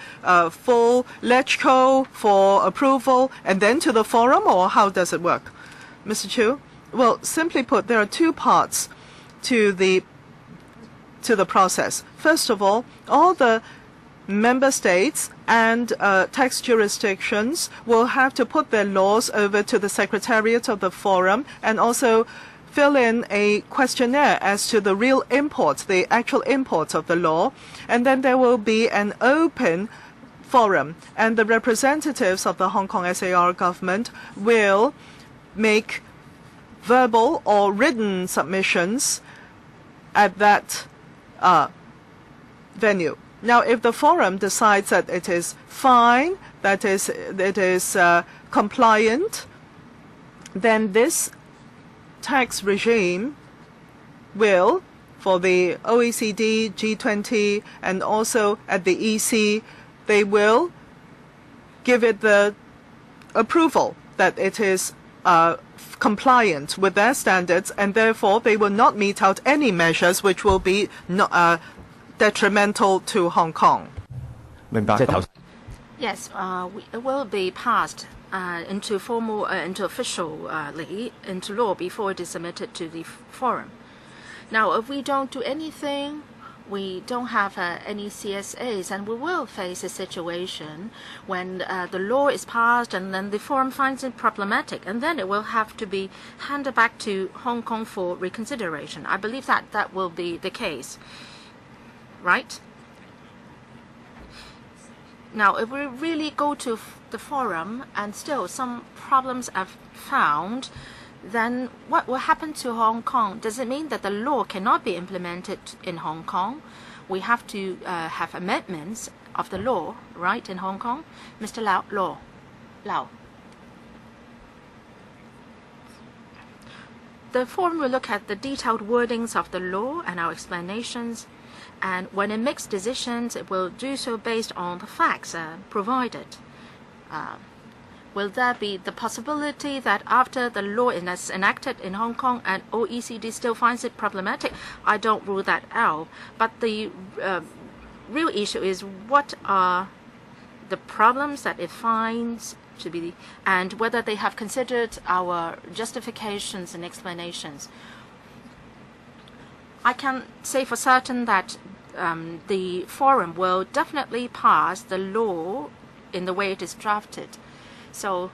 full LegCo for approval, and then to the forum, or how does it work? Mr. Chiu? Well, simply put, there are two parts to the process. First of all the member states and tax jurisdictions will have to put their laws over to the Secretariat of the Forum, and also fill in a questionnaire as to the real imports, the actual imports of the law. And then there will be an open forum, and the representatives of the Hong Kong SAR government will make verbal or written submissions at that venue. Now, if the forum decides that it is fine, that it is compliant, then this tax regime will, for the OECD, G20, and also at the EC, they will give it the approval that it is compliant with their standards, and therefore they will not mete out any measures which will be detrimental to Hong Kong. Yes, it will be passed into officially into law before it is submitted to the forum. Now, if we don't do anything, we don't have any CSAs, and we will face a situation when the law is passed and then the forum finds it problematic, and then it will have to be handed back to Hong Kong for reconsideration. I believe that will be the case, right? Now, if we really go to the forum and still some problems are found, then what will happen to Hong Kong? Does it mean that the law cannot be implemented in Hong Kong? We have to have amendments of the law, right, in Hong Kong? Mr. Lau. The forum will look at the detailed wordings of the law and our explanations, and when it makes decisions, it will do so based on the facts provided. Will there be the possibility that after the law is enacted in Hong Kong and OECD still finds it problematic? I don't rule that out. But the real issue is what are the problems that it finds to be, and whether they have considered our justifications and explanations. I can say for certain that the forum will definitely pass the law in the way it is drafted. So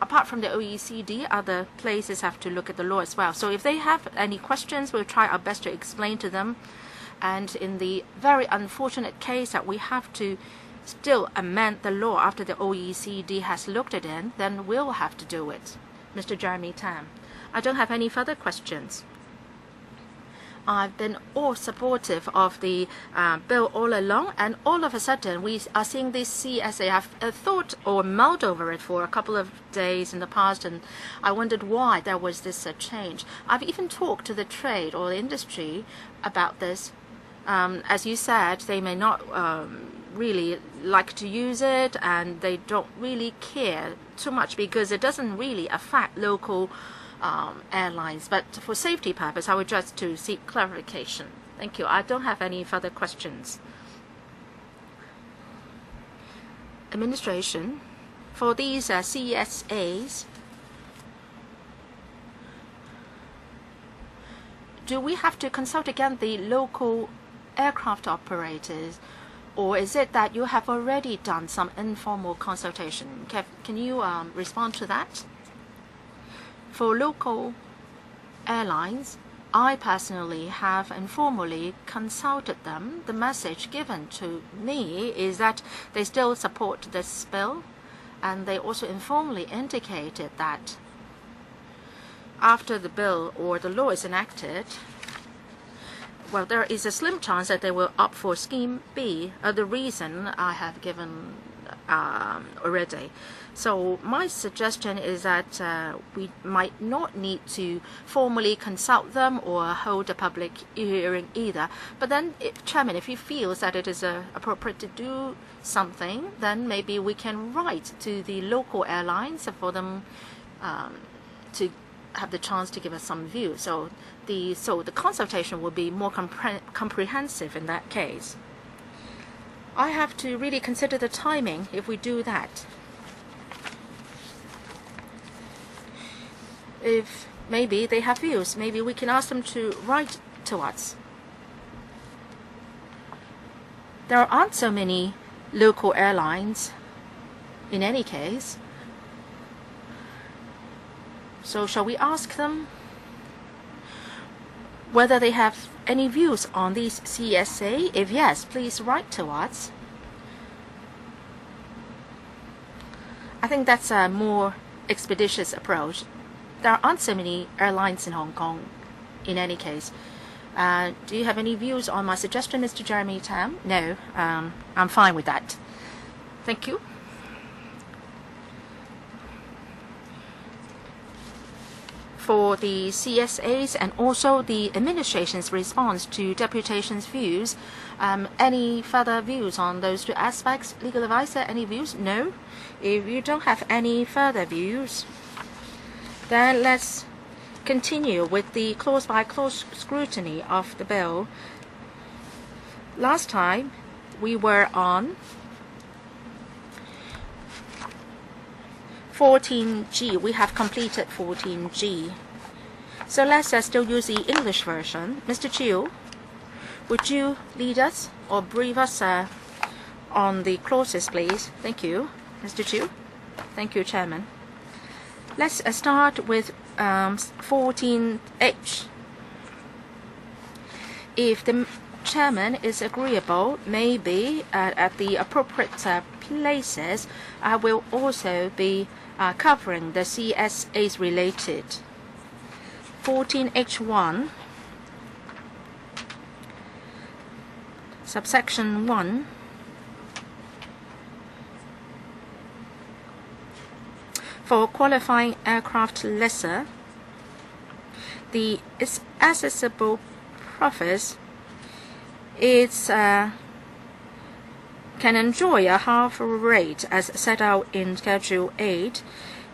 apart from the OECD, other places have to look at the law as well. So if they have any questions, we'll try our best to explain to them. And in the very unfortunate case that we have to still amend the law after the OECD has looked at it, then we'll have to do it. Mr. Jeremy Tam. I don't have any further questions. I've been all supportive of the bill all along, and all of a sudden we are seeing this CSA. I've thought or mulled over it for a couple of days in the past, and I wondered why there was this change. I've even talked to the trade or the industry about this. As you said, they may not really like to use it, and they don't really care too much because it doesn't really affect local airlines. But for safety purpose, I would just to seek clarification. Thank you. I don't have any further questions. Administration, for these CSAs, do we have to consult again the local aircraft operators, or is it that you have already done some informal consultation? Can you respond to that? For local airlines, I personally have informally consulted them. The message given to me is that they still support this bill, and they also informally indicated that after the bill or the law is enacted, well, there is a slim chance that they will opt for Scheme B, the reason I have given already. So my suggestion is that we might not need to formally consult them or hold a public hearing either. But then, Chairman, if he feels that it is appropriate to do something, then maybe we can write to the local airlines for them to have the chance to give us some view. So the consultation will be more comprehensive in that case. I have to really consider the timing if we do that. If maybe they have views, maybe we can ask them to write to us. There aren't so many local airlines in any case. So shall we ask them whether they have any views on these CSA? If yes, please write to us. I think that's a more expeditious approach. There aren't so many airlines in Hong Kong in any case. Do you have any views on my suggestion, Mr. Jeremy Tam? No, I'm fine with that. Thank you. For the CSAs and also the administration's response to deputations' views, any further views on those two aspects? Legal advisor, any views? No. If you don't have any further views, then let's continue with the clause-by-clause scrutiny of the bill. Last time we were on 14G. We have completed 14G. So let's still use the English version. Mr. Chiu, would you lead us or brief us on the clauses, please? Thank you. Mr. Chiu. Thank you, Chairman. Let's start with 14H. If the Chairman is agreeable, maybe at the appropriate places, I will also be covering the CSAs related. 14H1, subsection 1. For qualifying aircraft lessor, its assessable profits can enjoy a half rate as set out in Schedule 8.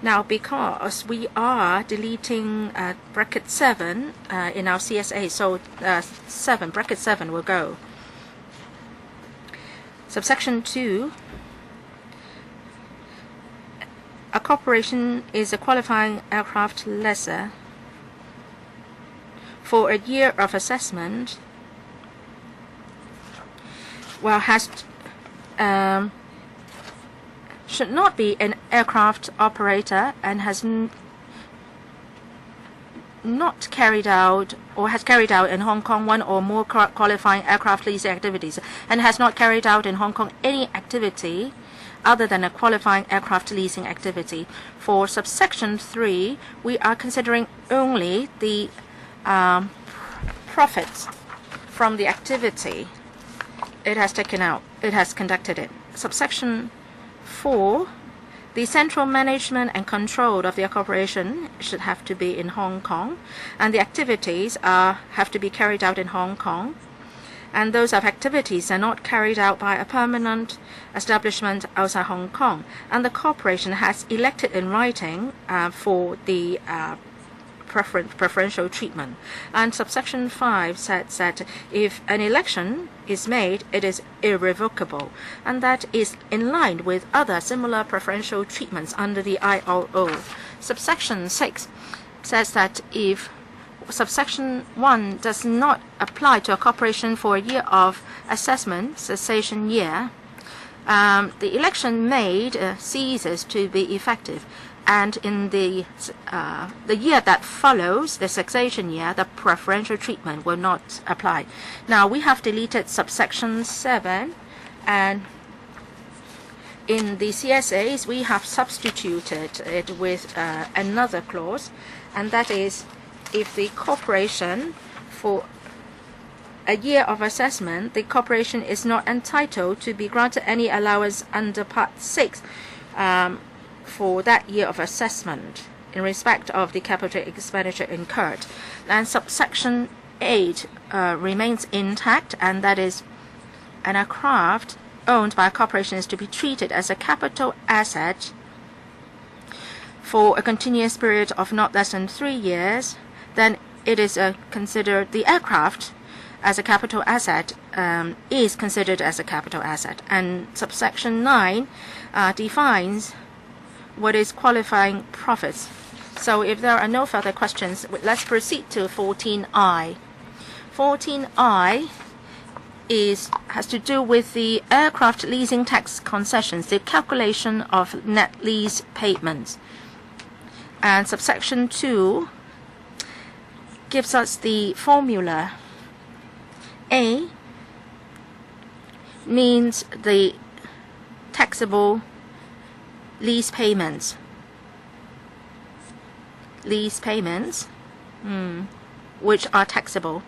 Now, because we are deleting bracket 7 in our CSA, so bracket 7 will go. Subsection 2. A corporation is a qualifying aircraft lessor for a year of assessment well, should not be an aircraft operator and has not carried out or has carried out in Hong Kong one or more qualifying aircraft leasing activities and has not carried out in Hong Kong any activity other than a qualifying aircraft leasing activity. For subsection 3, we are considering only the profits from the activity it has taken out, it has conducted it. Subsection 4, the central management and control of the corporation should have to be in Hong Kong, and the activities have to be carried out in Hong Kong. And those activities are not carried out by a permanent establishment outside Hong Kong. And the corporation has elected in writing for the preferential treatment. And subsection 5 says that if an election is made, it is irrevocable, and that is in line with other similar preferential treatments under the ILO. Subsection 6 says that if subsection 1 does not apply to a corporation for a year of assessment, cessation year, the election made ceases to be effective. And in the year that follows the cessation year, the preferential treatment will not apply. Now, we have deleted subsection 7, and in the CSAs, we have substituted it with another clause, and that is if the corporation, for a year of assessment, the corporation is not entitled to be granted any allowance under Part 6 for that year of assessment in respect of the capital expenditure incurred. And subsection 8 remains intact, and that is an aircraft owned by a corporation is to be treated as a capital asset for a continuous period of not less than 3 years. Then it is considered the aircraft as a capital asset is considered as a capital asset. And subsection 9 defines what is qualifying profits. So if there are no further questions, let's proceed to 14I. 14I has to do with the aircraft leasing tax concessions, the calculation of net lease payments. And subsection 2 gives us the formula. A means the taxable lease payments, which are taxable,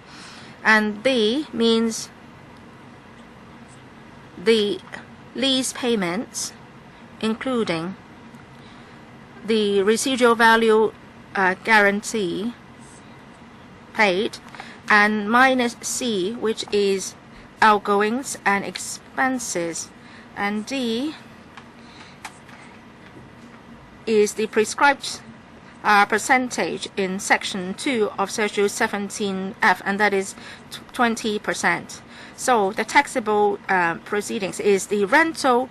and B means the lease payments including the residual value guarantee paid, and minus C, which is outgoings and expenses, and D is the prescribed percentage in section 2 of Schedule 17F, and that is 20%. So the taxable proceedings is the rental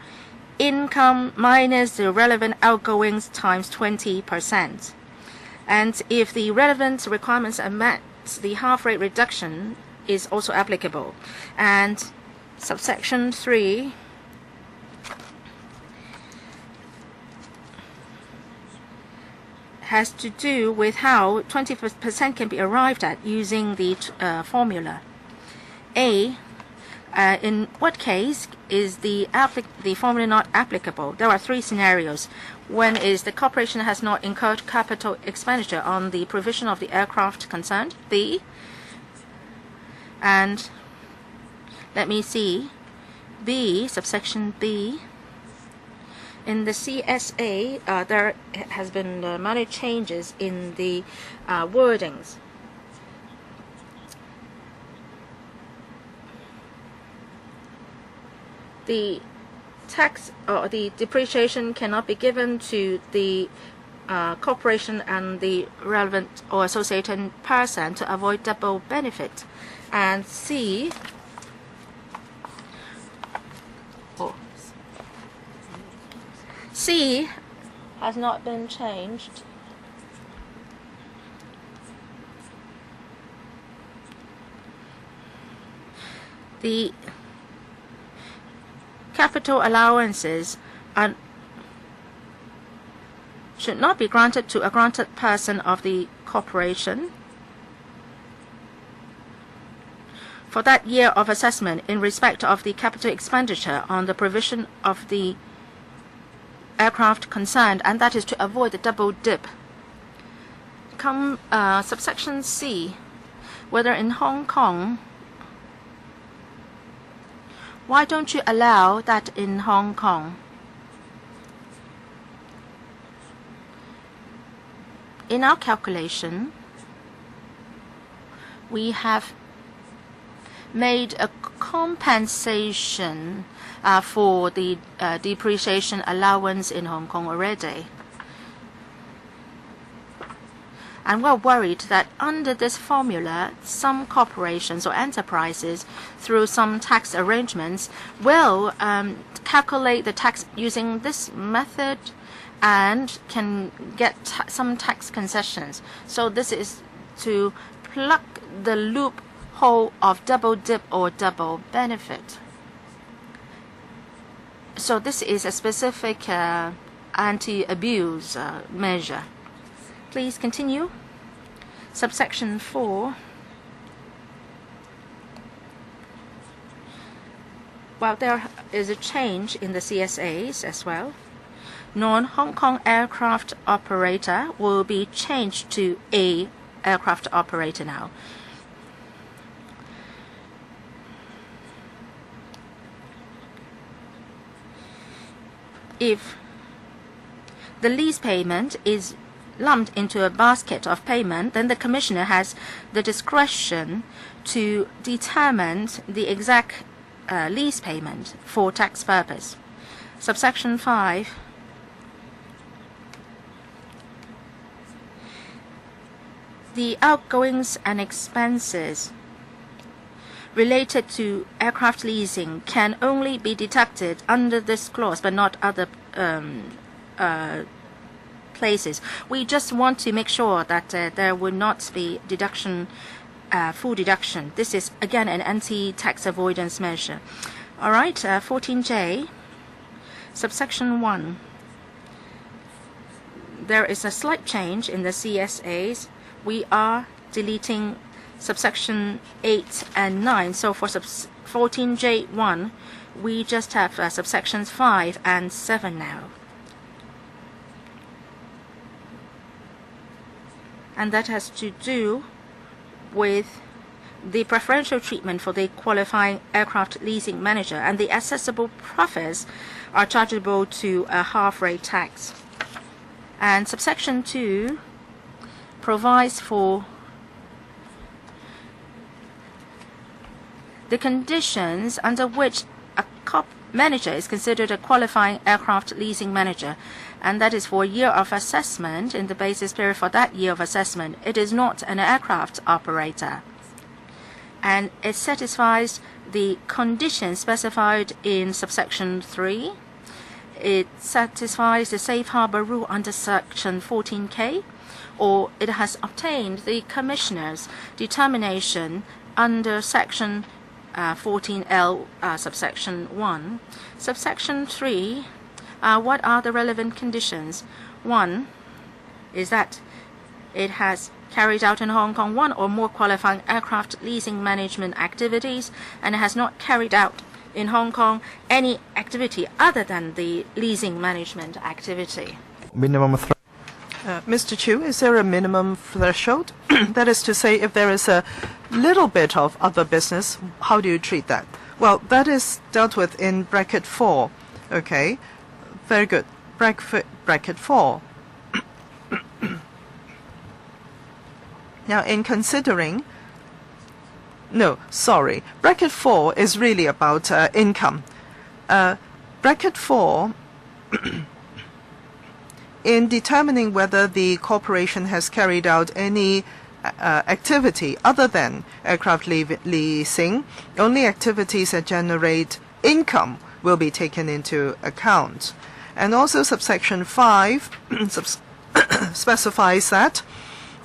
income minus the relevant outgoings times 20%. And if the relevant requirements are met, the half rate reduction is also applicable. And subsection 3 has to do with how 20% can be arrived at using the formula. A, in what case is the formula not applicable? There are 3 scenarios. One is the corporation has not incurred capital expenditure on the provision of the aircraft concerned. B, and let me see, B, subsection B, in the CSA, there has been many changes in the wordings. The tax or the depreciation cannot be given to the corporation and the relevant or associated person to avoid double benefit. And C, C has not been changed. capital allowances should not be granted to a granted person of the corporation for that year of assessment in respect of the capital expenditure on the provision of the aircraft concerned, and that is to avoid the double dip. Subsection C, whether in Hong Kong, why don't you allow that in Hong Kong? In our calculation, we have made a compensation for the depreciation allowance in Hong Kong already. And we're worried that under this formula, some corporations or enterprises, through some tax arrangements, will calculate the tax using this method and can get some tax concessions. So this is to plug the loophole of double dip or double benefit. So this is a specific anti-abuse measure. Please continue. Subsection 4. Well, there is a change in the CSAs as well. Non-Hong Kong aircraft operator will be changed to a aircraft operator now. If the lease payment is lumped into a basket of payment, then the Commissioner has the discretion to determine the exact lease payment for tax purpose. Subsection 5. The outgoings and expenses related to aircraft leasing can only be deducted under this clause, but not other places. We just want to make sure that there will not be deduction, full deduction. This is again an anti-tax avoidance measure. All right, 14J, subsection 1. There is a slight change in the CSAs. We are deleting subsection 8 and 9. So for 14J1, we just have subsections 5 and 7 now. And that has to do with the preferential treatment for the qualifying aircraft leasing manager, and the assessable profits are chargeable to a half-rate tax. And subsection 2 provides for the conditions under which a manager is considered a qualifying aircraft leasing manager, and that is for a year of assessment. In the basis period for that year of assessment, it is not an aircraft operator, and it satisfies the conditions specified in subsection 3. It satisfies the safe harbor rule under section 14K, or it has obtained the Commissioner's determination under section 14L subsection 1. Subsection 3, what are the relevant conditions? 1 is that it has carried out in Hong Kong one or more qualifying aircraft leasing management activities, and it has not carried out in Hong Kong any activity other than the leasing management activity. Minimum Mr. Chiu, is there a minimum threshold? That is to say, if there is a little bit of other business, how do you treat that? Well, that is dealt with in bracket 4. Okay, very good. Bracket 4. Now, in considering... No, sorry. Bracket 4 is really about income. Bracket 4... in determining whether the corporation has carried out any activity other than aircraft leasing, only activities that generate income will be taken into account. And also subsection 5 specifies that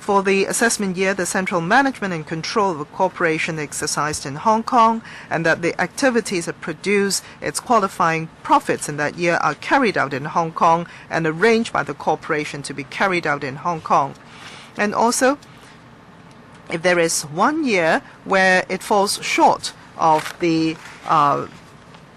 For the assessment year, the central management and control of the corporation exercised in Hong Kong, and that the activities that produce its qualifying profits in that year are carried out in Hong Kong and arranged by the corporation to be carried out in Hong Kong. And also, if there is 1 year where it falls short of the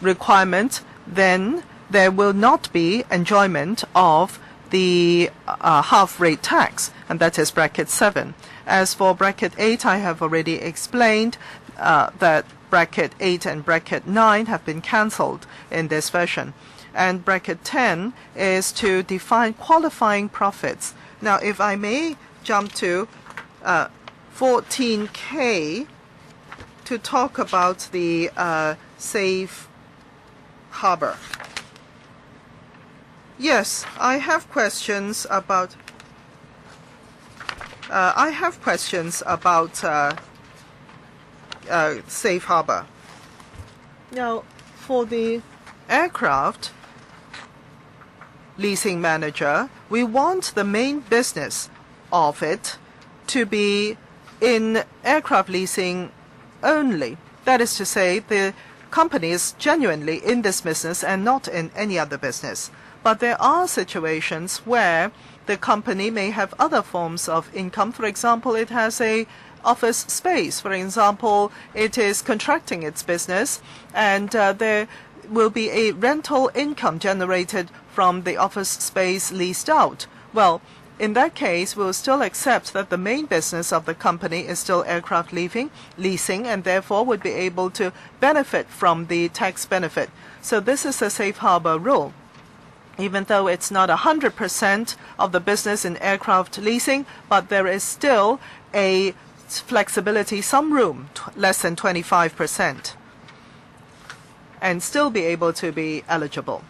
requirement, then there will not be enjoyment of the half-rate tax, and that is bracket 7. As for bracket 8, I have already explained that bracket 8 and bracket 9 have been cancelled in this version. And bracket 10 is to define qualifying profits. Now, if I may jump to 14K to talk about the safe harbor. Yes, I have questions about safe harbor. Now, for the aircraft leasing manager, we want the main business of it to be in aircraft leasing only. That is to say, the company is genuinely in this business and not in any other business. But there are situations where the company may have other forms of income. For example, it has a office space. For example, it is contracting its business, and there will be a rental income generated from the office space leased out. Well, in that case, we'll still accept that the main business of the company is still aircraft leasing, and therefore would be able to benefit from the tax benefit. So this is a safe harbor rule. Even though it's not 100% of the business in aircraft leasing, but there is still a flexibility, some room, less than 25%, and still be able to be eligible.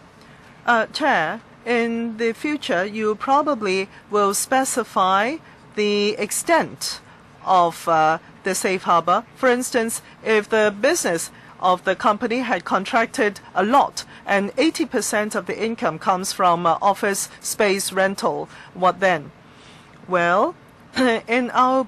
Chair, in the future, you probably will specify the extent of the safe harbor. For instance, if the business of the company had contracted a lot and 80% of the income comes from office space rental, what then? Well, in our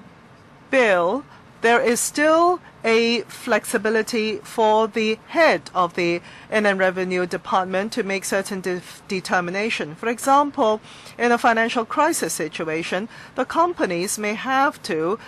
bill, there is still a flexibility for the head of the Inland Revenue Department to make certain determination. For example, in a financial crisis situation, the companies may have to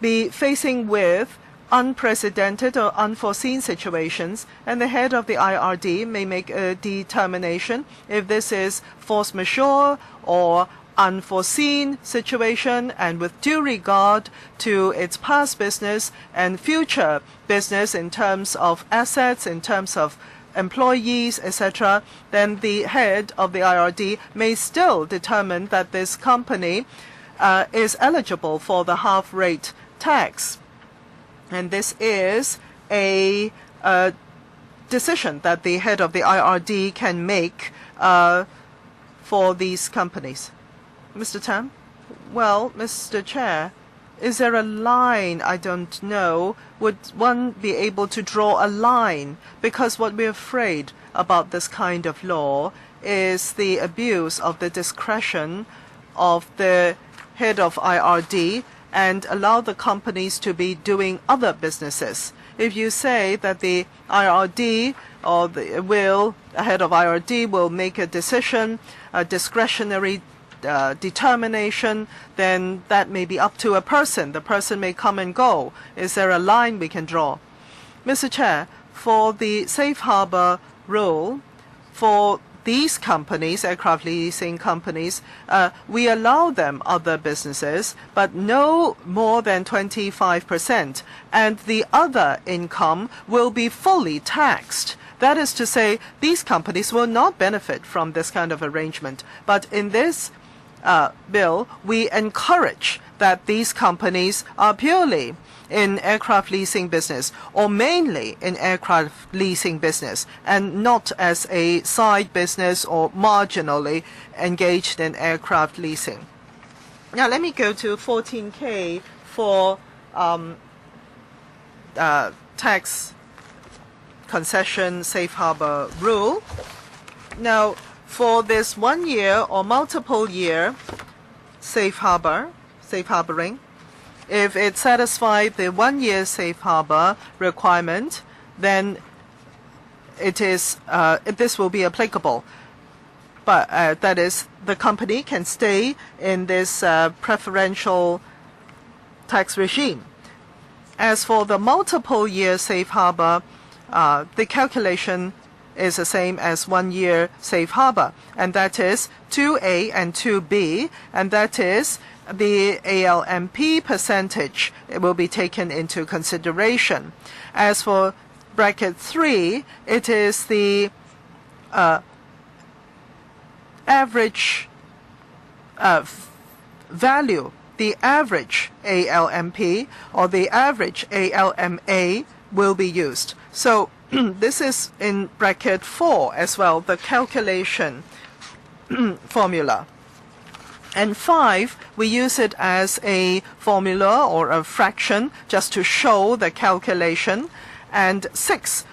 be facing with unprecedented or unforeseen situations, and the head of the IRD may make a determination if this is force majeure or unforeseen situation, and with due regard to its past business and future business in terms of assets, in terms of employees, etc., then the head of the IRD may still determine that this company is eligible for the half-rate tax. And this is a decision that the head of the IRD can make for these companies. Mr. Tan? Well, Mr. Chair, is there a line? I don't know. Would one be able to draw a line? Because what we're afraid about this kind of law is the abuse of the discretion of the head of IRD and allow the companies to be doing other businesses. If you say that the IRD or the head of IRD will make a decision, a discretionary determination, then that may be up to a person. The person may come and go. Is there a line we can draw? Mr. Chair, for the safe harbor rule, for these companies, aircraft leasing companies, we allow them other businesses, but no more than 25%. And the other income will be fully taxed. That is to say, these companies will not benefit from this kind of arrangement. But in this bill, we encourage that these companies are purely in aircraft leasing business or mainly in aircraft leasing business and not as a side business or marginally engaged in aircraft leasing. Now let me go to 14K for tax concession safe harbor rule. Now for this 1 year or multiple year safe harbor safe harboring. If it satisfies the 1 year safe harbor requirement, then this will be applicable. But that is, the company can stay in this preferential tax regime. As for the multiple year safe harbor, the calculation is the same as 1 year safe harbor, and that is 2A and 2B, and that is the ALMP percentage. It will be taken into consideration. As for bracket 3, it is the average value, the average ALMP or the average ALMA will be used. So this is in bracket 4 as well, the calculation formula. And 5, we use it as a formula or a fraction just to show the calculation. And 6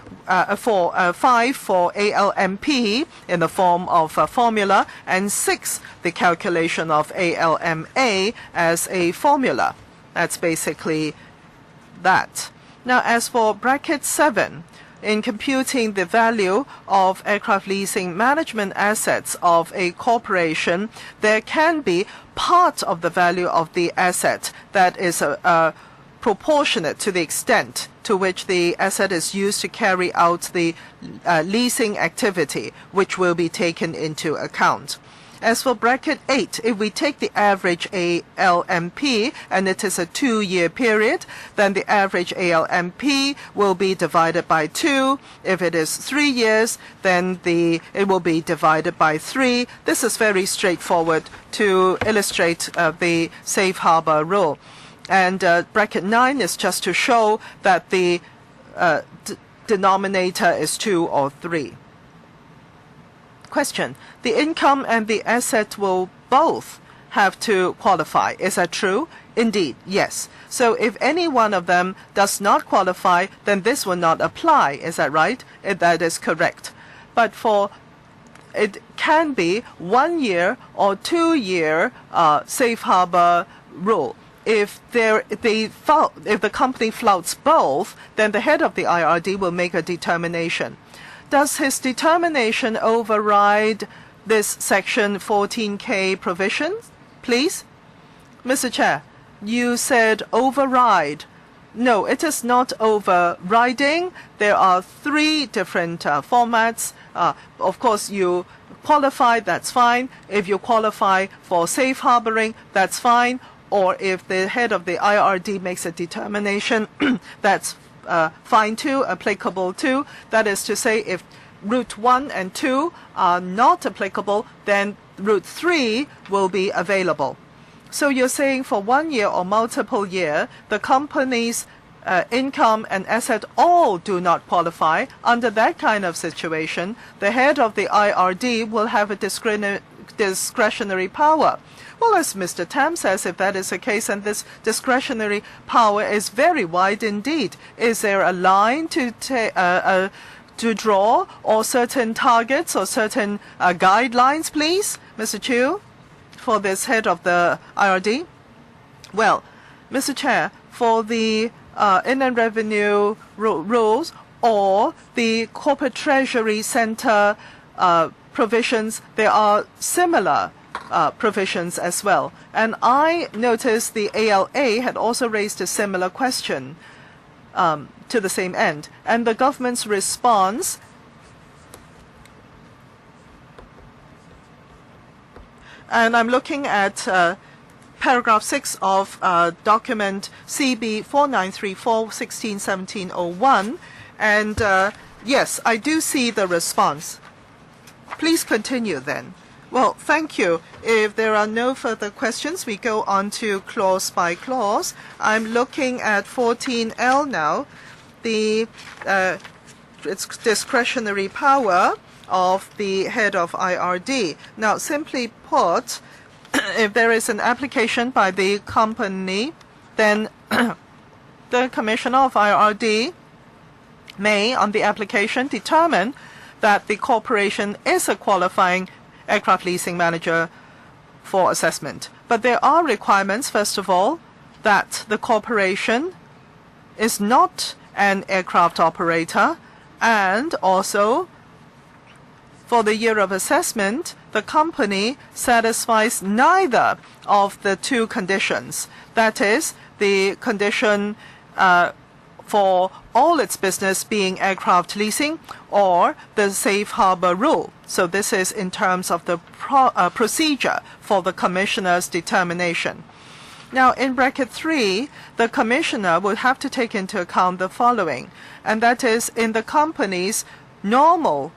for 5 for ALMP in the form of a formula, and 6 the calculation of ALMA as a formula. That's basically that. Now, as for bracket 7, in computing the value of aircraft leasing management assets of a corporation, there can be part of the value of the asset that is proportionate to the extent to which the asset is used to carry out the leasing activity, which will be taken into account. As for bracket 8, if we take the average ALMP and it is a 2-year period, then the average ALMP will be divided by 2. If it is 3 years, then it will be divided by 3. This is very straightforward to illustrate the safe harbor rule. And bracket 9 is just to show that the denominator is 2 or 3. Question: the income and the asset will both have to qualify. Is that true? Indeed, yes. So if any one of them does not qualify, then this will not apply. Is that right? That is correct. But it can be 1 year or 2 year safe harbor rule. If the company flouts both, then the head of the IRD will make a determination. Does his determination override this section 14K provision, please? Mr. Chair, you said override. No, it is not overriding. There are 3 different formats. Of course, you qualify, that's fine. If you qualify for safe harboring, that's fine. Or if the head of the IRD makes a determination, that's fine too, applicable too. That is to say, if route 1 and 2 are not applicable, then route 3 will be available. So you're saying for 1 year or multiple year, the company's income and asset all do not qualify. Under that kind of situation, the head of the IRD will have a discretionary power. Well, as Mr. Tam says, if that is the case, and this discretionary power is very wide indeed, is there a line to draw, or certain targets or certain guidelines, please, Mr. Chiu, for this head of the IRD? Well, Mr. Chair, for the Inland Revenue rules or the Corporate Treasury Center provisions, there are similar provisions as well. And I noticed the ALA had also raised a similar question to the same end. And the government's response and I'm looking at paragraph 6 of document CB 4934/16-1701, and yes, I do see the response. Please continue then. Well, thank you. If there are no further questions, we go on to clause by clause. I'm looking at 14L now, its discretionary power of the head of IRD. Now, simply put, if there is an application by the company, then the Commissioner of IRD may, on the application, determine that the corporation is a qualifying aircraft leasing manager for assessment. But there are requirements, first of all, that the corporation is not an aircraft operator, and also for the year of assessment, the company satisfies neither of the two conditions. That is, the condition for all its business being aircraft leasing or the safe harbor rule. So this is in terms of the procedure for the commissioner's determination. Now, in bracket 3, the commissioner would have to take into account the following, and that is, in the company's normal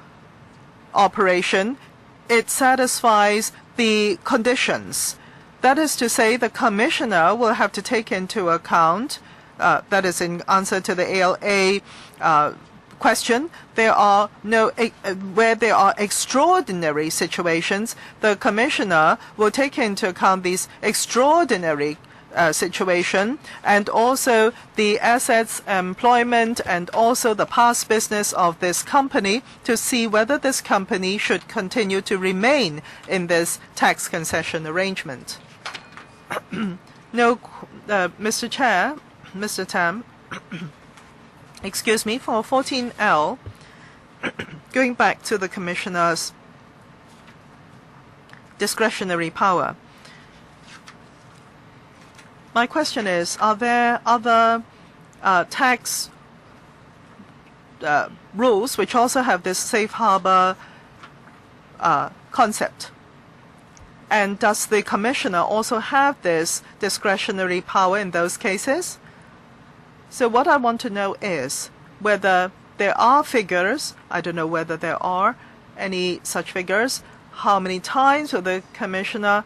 operation, it satisfies the conditions. That is to say, the commissioner will have to take into account, that is in answer to the ALA question, there are no where there are extraordinary situations, the commissioner will take into account these extraordinary situation, and also the assets, employment, and also the past business of this company to see whether this company should continue to remain in this tax concession arrangement. No, Mr. Chair, Mr. Tam, excuse me, for 14L, going back to the commissioner's discretionary power. My question is, are there other tax rules which also have this safe harbor concept? And does the commissioner also have this discretionary power in those cases? So what I want to know is whether there are figures, I don't know whether there are any such figures, how many times will the commissioner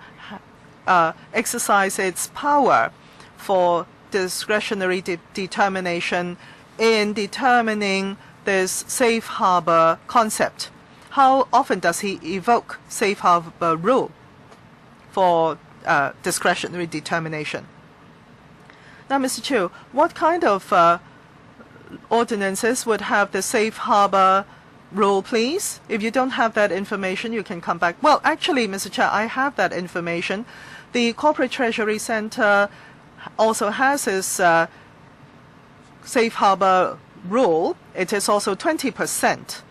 exercise its power for discretionary determination in determining this safe harbor concept. How often does he evoke safe harbor rule for discretionary determination? Now, Mr. Chiu, what kind of ordinances would have the safe harbor rule, please? If you don't have that information, you can come back. Well, actually, Mr. Chair, I have that information. The Corporate Treasury Center also has its safe harbor rule. It is also 20%.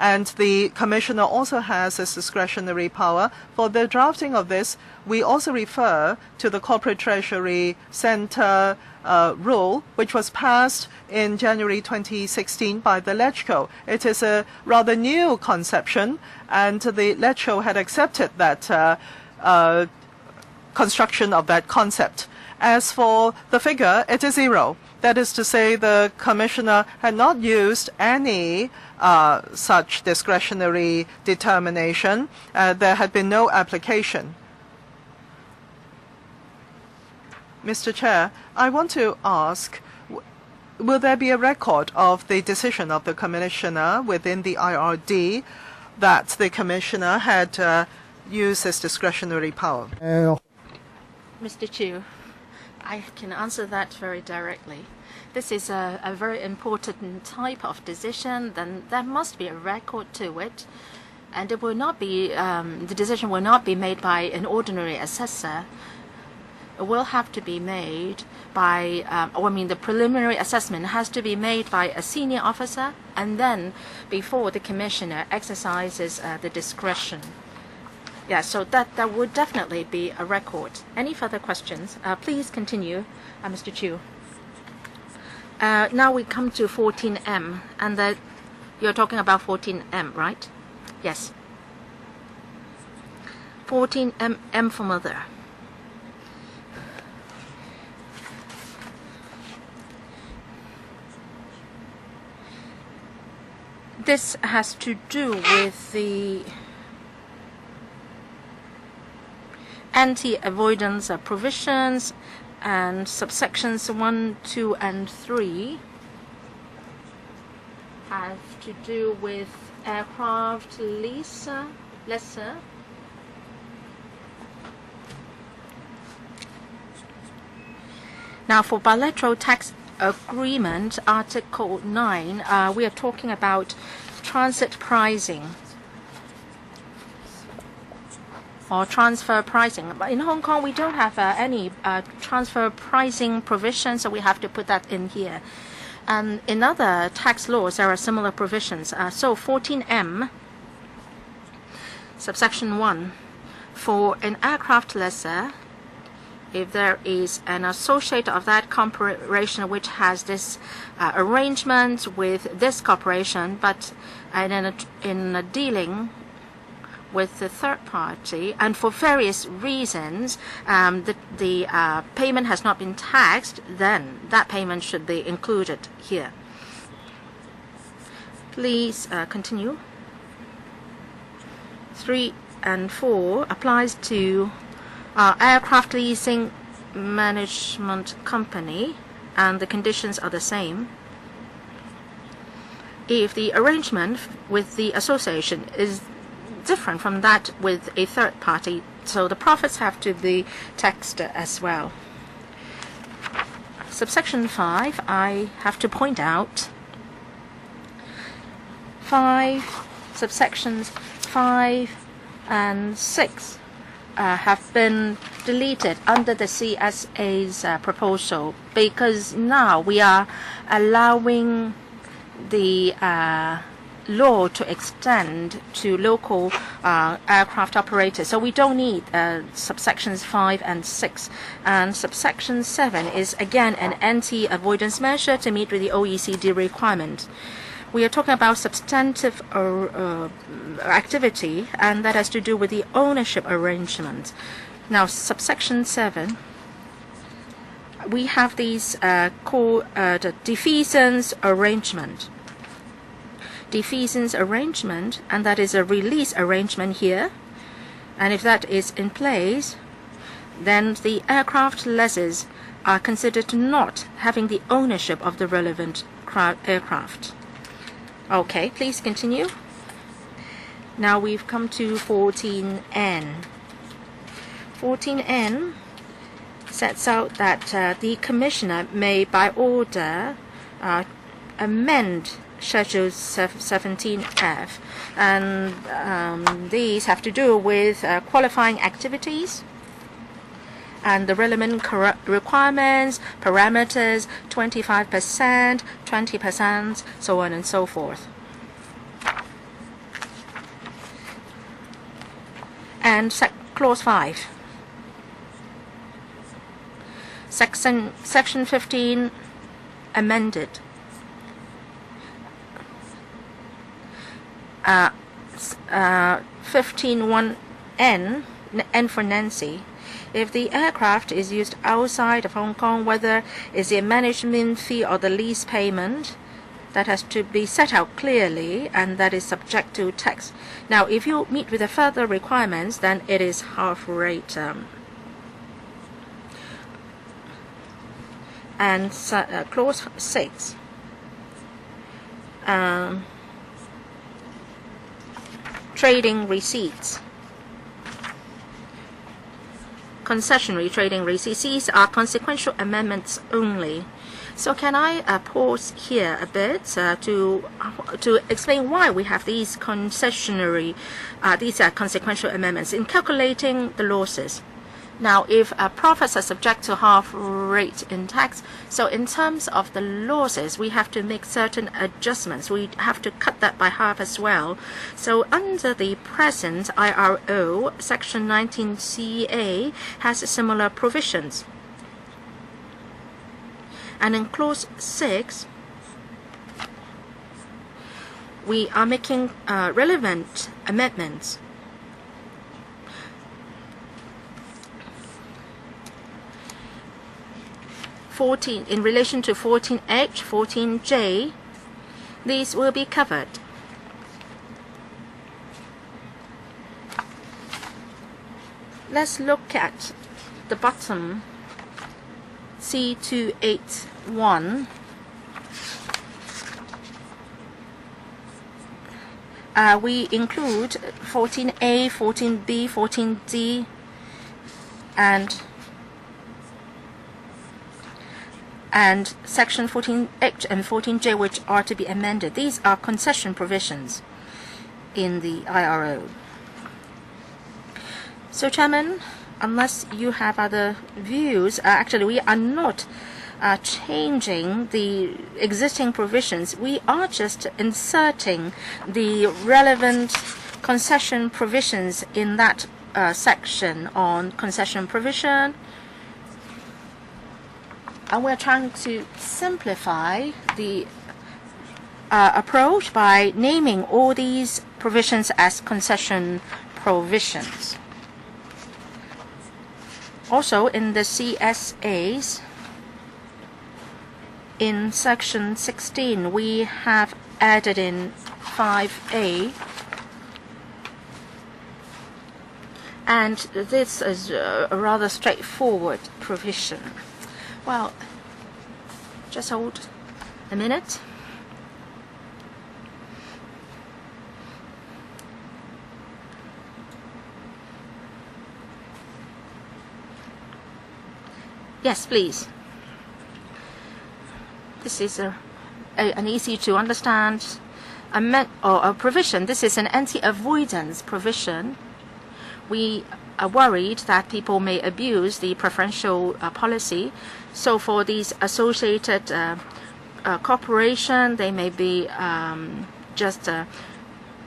And the commissioner also has his discretionary power. For the drafting of this, we also refer to the Corporate Treasury Center rule, which was passed in January 2016 by the LegCo. It is a rather new conception, and the LegCo had accepted that construction of that concept. As for the figure, it is 0. That is to say, the commissioner had not used any such discretionary determination. There had been no application. Mr. Chair, I want to ask, will there be a record of the decision of the commissioner within the IRD that the commissioner had used his discretionary power? Mr. Chiu, I can answer that very directly. This is a very important type of decision, then there must be a record to it. And it will not be, the decision will not be made by an ordinary assessor. It will have to be made by, the preliminary assessment has to be made by a senior officer, and then before the commissioner exercises the discretion. Yeah, so that would definitely be a record. Any further questions? Please continue, Mr. Chiu. Now we come to 14M, and you're talking about 14M, right? Yes. 14M, M for mother. This has to do with the anti-avoidance provisions, and subsections 1, 2, and 3 have to do with aircraft lessor. Now, for bilateral tax agreement, Article 9, we are talking about transit pricing. or transfer pricing. But in Hong Kong, we don't have any transfer pricing provision, so we have to put that in here. And in other tax laws, there are similar provisions. So 14M, subsection 1, for an aircraft lessor, if there is an associate of that corporation which has this arrangement with this corporation, but in a dealing with the third party, and for various reasons, the payment has not been taxed, then that payment should be included here. Please continue. 3 and 4 applies to aircraft leasing management company, and the conditions are the same. If the arrangement with the association is different from that with a third party, so the profits have to be taxed as well. Subsection 5, I have to point out 5 subsections 5 and 6 have been deleted under the CSA's proposal, because now we are allowing the law to extend to local aircraft operators. So we don't need subsections 5 and 6. And subsection 7 is again an anti-avoidance measure to meet with the OECD requirement. We are talking about substantive activity, and that has to do with the ownership arrangement. Now, subsection 7, we have these called the defeasance arrangement. Defeasance arrangement, and that is a release arrangement here. And if that is in place, then the aircraft lessors are considered not having the ownership of the relevant aircraft. Okay, please continue. Now we've come to 14N. 14N sets out that the Commissioner may, by order, amend Schedule 17F, and these have to do with qualifying activities and the relevant requirements, parameters, 25%, 20%, so on and so forth. And Clause 5. Section 15 amended. 15(1)(n), N for Nancy. If the aircraft is used outside of Hong Kong, whether it's a management fee or the lease payment, that has to be set out clearly, and that is subject to tax. Now, if you meet with the further requirements, then it is half rate. And Clause 6. Trading receipts. Concessionary trading receipts. These are consequential amendments only. So can I pause here a bit to explain why we have these concessionary, these are consequential amendments in calculating the losses. Now, if profits are subject to half rate in tax, so in terms of the losses, we have to make certain adjustments. We have to cut that by half as well. So under the present IRO, Section 19CA has similar provisions. And in Clause 6, we are making relevant amendments. In relation to 14H, 14J, these will be covered. Let's look at the bottom, C281. We include 14A, 14B, 14D, and Section 14H and 14J, which are to be amended. These are concession provisions in the IRO. So, Chairman, unless you have other views, actually we are not changing the existing provisions. We are just inserting the relevant concession provisions in that section on concession provision. And we're trying to simplify the approach by naming all these provisions as concession provisions. Also, in the CSAs, in section 16, we have added in 5A. And this is a rather straightforward provision. Well, just hold a minute. Yes, please. This is an easy to understand a provision. This is an anti-avoidance provision. We are worried that people may abuse the preferential policy. So for these associated corporation, they may be just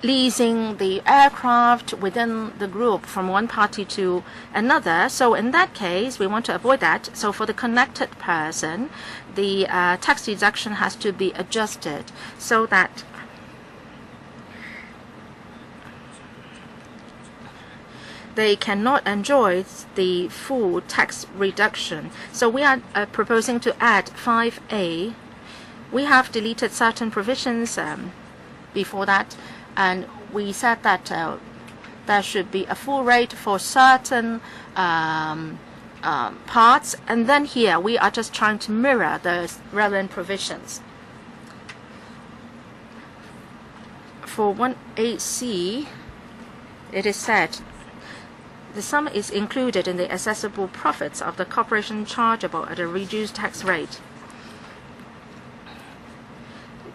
leasing the aircraft within the group from one party to another. So in that case, we want to avoid that. So for the connected person, the tax deduction has to be adjusted so that they cannot enjoy the full tax reduction. So we are proposing to add 5A. We have deleted certain provisions before that, and we said that there should be a full rate for certain parts, and then here we are just trying to mirror the relevant provisions. For 1AC, it is said the sum is included in the assessable profits of the corporation chargeable at a reduced tax rate.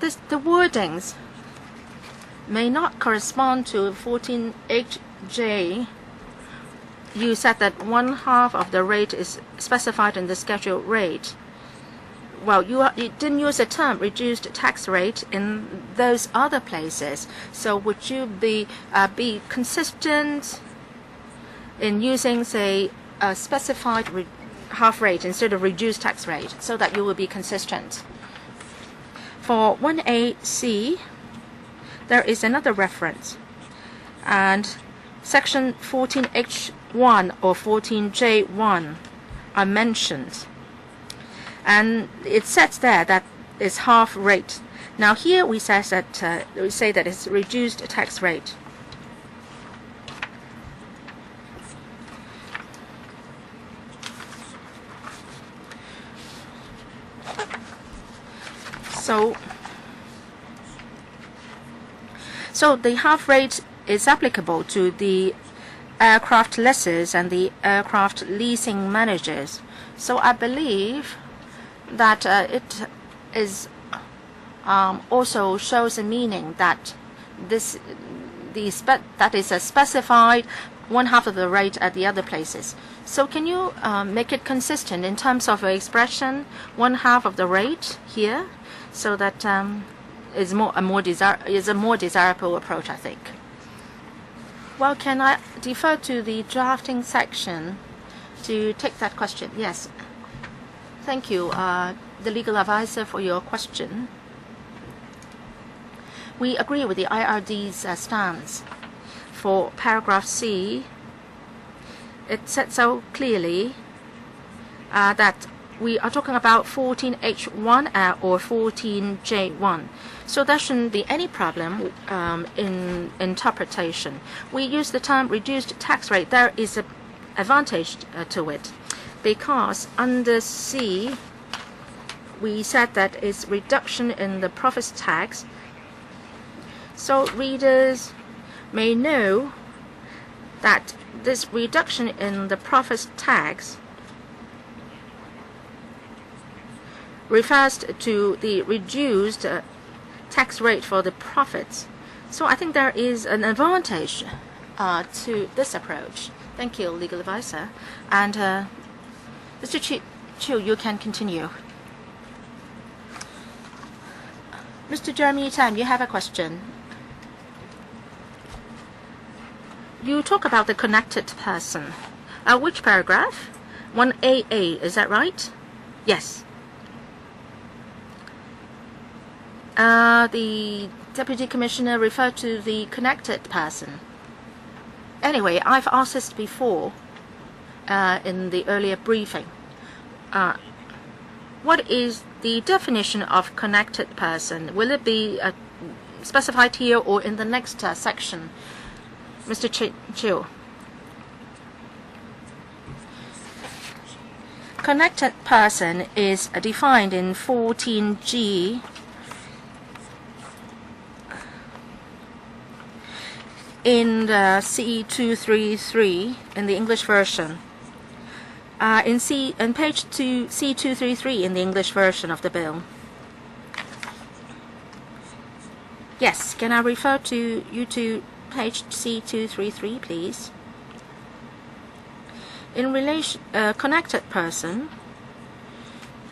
The wordings may not correspond to 14HJ. You said that 1/2 of the rate is specified in the scheduled rate. Well, you didn't use the term reduced tax rate in those other places. So would you be consistent in using, say, a specified half rate instead of reduced tax rate, so that you will be consistent? For 1AC, there is another reference, and section 14H1 or 14J1 are mentioned, and it says there that it's half rate. Now here we say that it's reduced tax rate. So the half rate is applicable to the aircraft lessors and the aircraft leasing managers. So I believe that it is also shows a meaning that that is a specified 1/2 of the rate at the other places. So can you make it consistent in terms of expression, 1/2 of the rate here, so that is a more desirable approach, I think. Well, can I defer to the drafting section to take that question? Yes. Thank you, the legal advisor, for your question. We agree with the IRD's stance. For paragraph C, it said so clearly that we are talking about 14H1 or 14J1. So there shouldn't be any problem in interpretation. We use the term reduced tax rate. There is an advantage to it, because under C, we said that it's reduction in the profits tax. So readers may know that this reduction in the profits tax refers to the reduced tax rate for the profits. So I think there is an advantage to this approach. Thank you, legal advisor. And Mr. Chiu, you can continue. Mr. Jeremy Tam, you have a question. You talk about the connected person. Which paragraph? 1AA, is that right? Yes. The Deputy Commissioner referred to the connected person. Anyway, I've asked this before in the earlier briefing. What is the definition of connected person? Will it be specified here or in the next section? Mr. Chiu. Connected person is defined in 14G in the C233 in the English version. In page C233 in the English version of the bill. Yes, can I refer to you to page C233, please? In relation, connected person,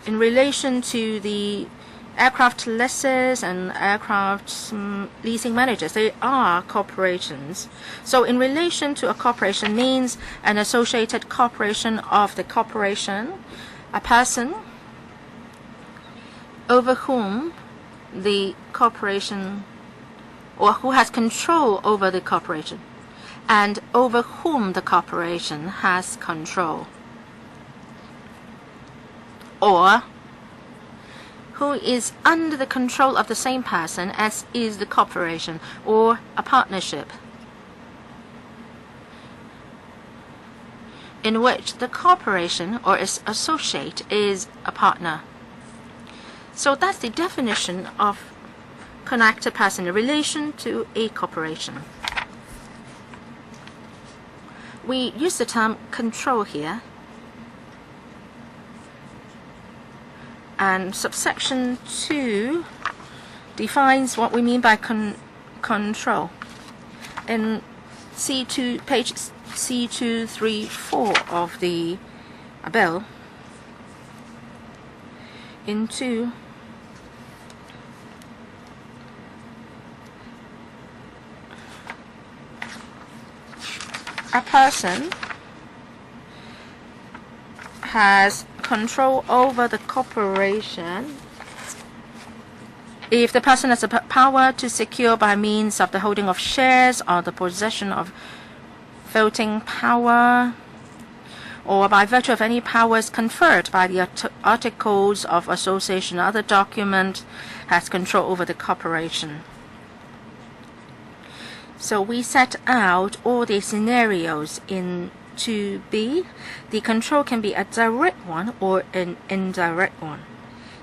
in relation to the aircraft lessors and aircraft leasing managers, they are corporations. So in relation to a corporation means an associated corporation of the corporation, a person over whom the corporation or who has control over the corporation and over whom the corporation has control, or who is under the control of the same person as is the corporation or a partnership, in which the corporation or its associate is a partner. So that's the definition of connected person in relation to a corporation. We use the term control here, and subsection 2 defines what we mean by control. In page C234 of the bill, in 2, a person has control over the corporation if the person has the power to secure by means of the holding of shares or the possession of voting power, or by virtue of any powers conferred by the Articles of Association or other document, has control over the corporation. So we set out all the scenarios in 2B. The control can be a direct one or an indirect one.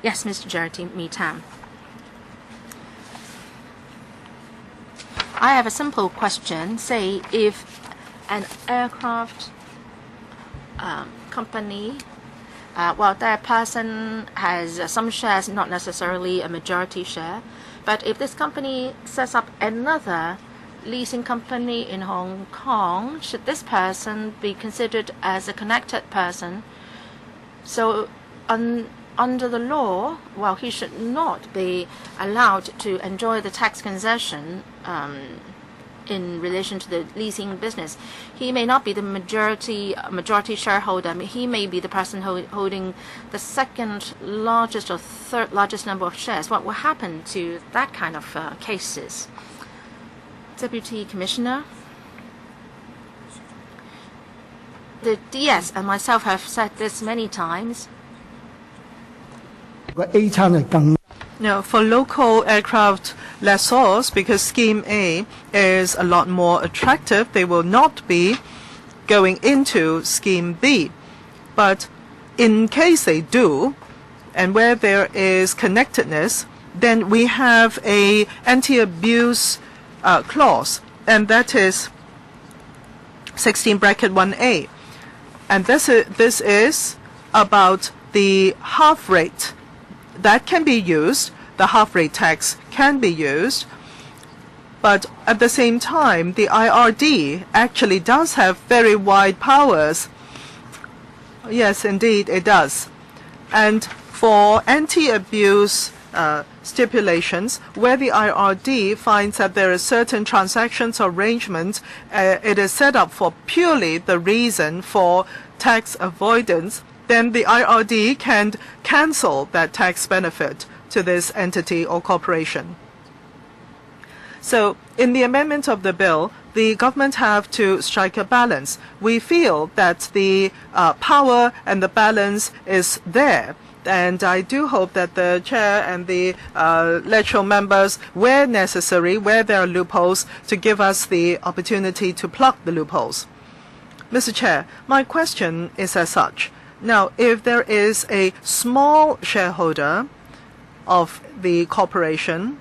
Yes, Mr. Jeremy Tam. I have a simple question. Say if an aircraft company, that person has some shares, not necessarily a majority share, but if this company sets up another leasing company in Hong Kong, should this person be considered as a connected person? So under the law, he should not be allowed to enjoy the tax concession in relation to the leasing business. He may not be the majority shareholder. He may be the person holding the second largest or third largest number of shares. What will happen to that kind of cases? Deputy Commissioner, the DS and myself have said this many times. No, for local aircraft lessors, because Scheme A is a lot more attractive, they will not be going into Scheme B. But in case they do, and where there is connectedness, then we have a anti-abuse clause, and that is 16(1)(a), and this is about the half rate that can be used. The half rate tax can be used But at the same time, the IRD actually does have very wide powers. Yes, indeed, it does. And for anti-abuse stipulations, where the IRD finds that there are certain transactions or arrangements, it is set up for purely the reason for tax avoidance, then the IRD can cancel that tax benefit to this entity or corporation. So in the amendment of the bill, the government have to strike a balance. We feel that the power and the balance is there. And I do hope that the chair and the electoral members, where necessary, where there are loopholes, to give us the opportunity to plug the loopholes. Mr. Chair, my question is as such. Now, if there is a small shareholder of the corporation,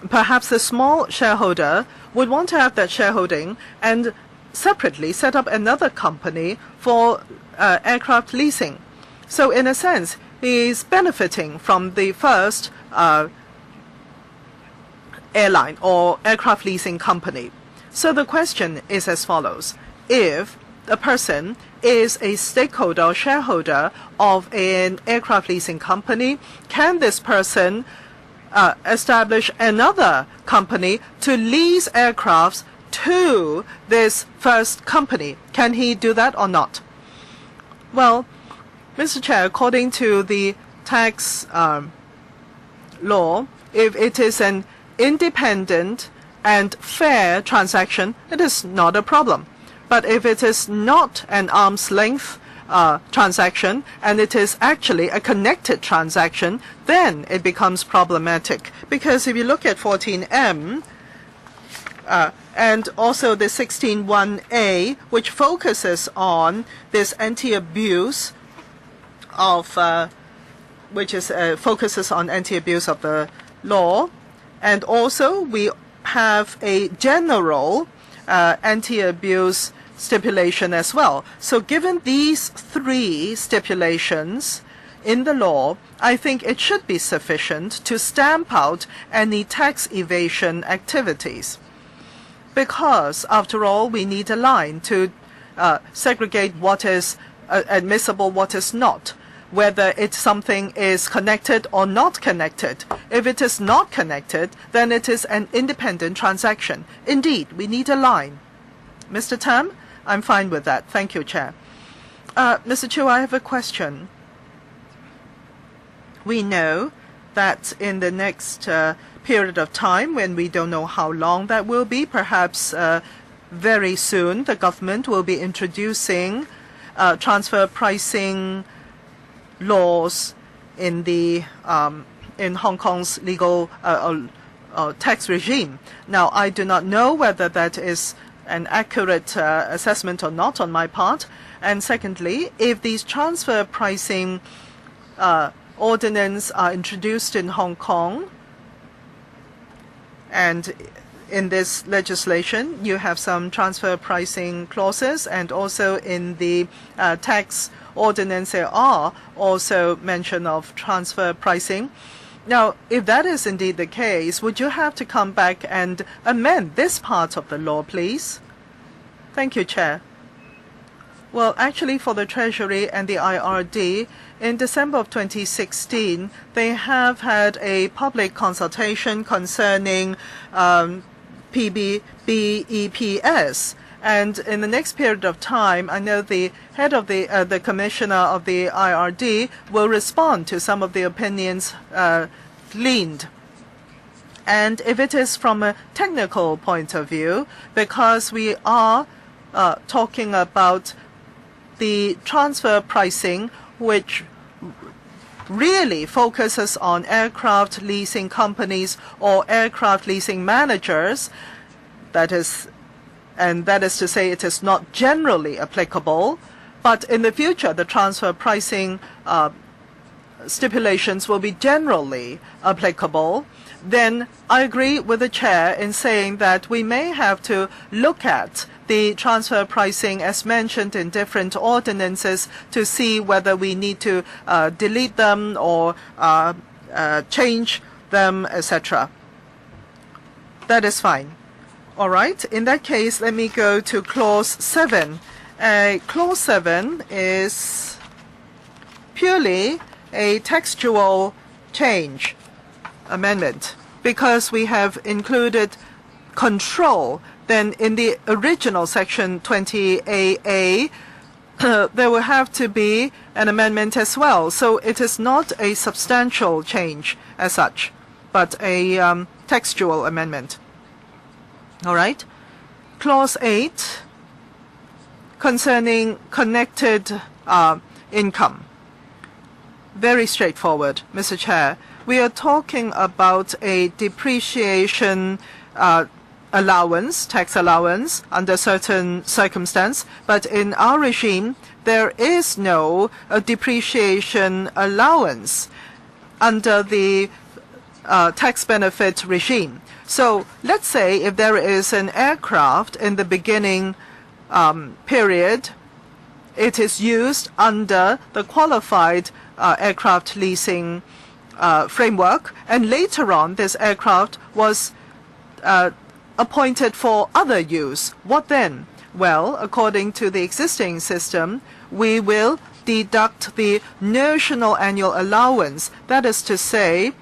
perhaps the small shareholder would want to have that shareholding and separately set up another company for aircraft leasing. So in a sense, he is benefiting from the first airline or aircraft leasing company. So the question is as follows. If a person is a stakeholder or shareholder of an aircraft leasing company, can this person establish another company to lease aircrafts to this first company? Can he do that or not? Well, Mr. Chair, according to the tax law, if it is an independent and fair transaction, it is not a problem. But if it is not an arm's length transaction and it is actually a connected transaction, then it becomes problematic. Because if you look at 14M and also the 16(1)(a), which focuses on this anti-abuse of focuses on anti-abuse of the law, and also we have a general anti-abuse stipulation as well. So given these three stipulations in the law, I think it should be sufficient to stamp out any tax evasion activities. Because, after all, we need a line to segregate what is admissible, what is not, whether something is connected or not connected. If it is not connected, then it is an independent transaction. Indeed, we need a line. Mr. Tam, I'm fine with that. Thank you, Chair. Mr. Chiu, I have a question. We know that in the next period of time, when we don't know how long that will be, perhaps very soon, the government will be introducing transfer pricing laws in the in Hong Kong's legal tax regime. Now, I do not know whether that is an accurate assessment or not on my part. And secondly, if these transfer pricing ordinance are introduced in Hong Kong, and in this legislation you have some transfer pricing clauses, and also in the tax ordinance there are also mention of transfer pricing. Now, if that is indeed the case, would you have to come back and amend this part of the law, please? Thank you, Chair. Well, actually, for the Treasury and the IRD, in December of 2016, they have had a public consultation concerning BEPS. And in the next period of time, I know the head of the commissioner of the IRD will respond to some of the opinions gleaned. And if it is from a technical point of view, because we are talking about the transfer pricing, which really focuses on aircraft leasing companies or aircraft leasing managers, that is to say it is not generally applicable, but in the future the transfer pricing stipulations will be generally applicable, then I agree with the Chair in saying that we may have to look at the transfer pricing as mentioned in different ordinances to see whether we need to delete them or change them, etc. That is fine. All right. In that case, let me go to clause 7. Clause 7 is purely a textual change amendment because we have included control. Then in the original section 20AA, there will have to be an amendment as well. So it is not a substantial change as such, but a textual amendment. All right. Clause 8 concerning connected income. Very straightforward, Mr. Chair. We are talking about a depreciation allowance, tax allowance under certain circumstance, but in our regime there is no depreciation allowance under the tax benefit regime. So let's say if there is an aircraft in the beginning period, it is used under the qualified aircraft leasing framework, and later on this aircraft was appointed for other use. What then? Well, according to the existing system, we will deduct the notional annual allowance. That is to say,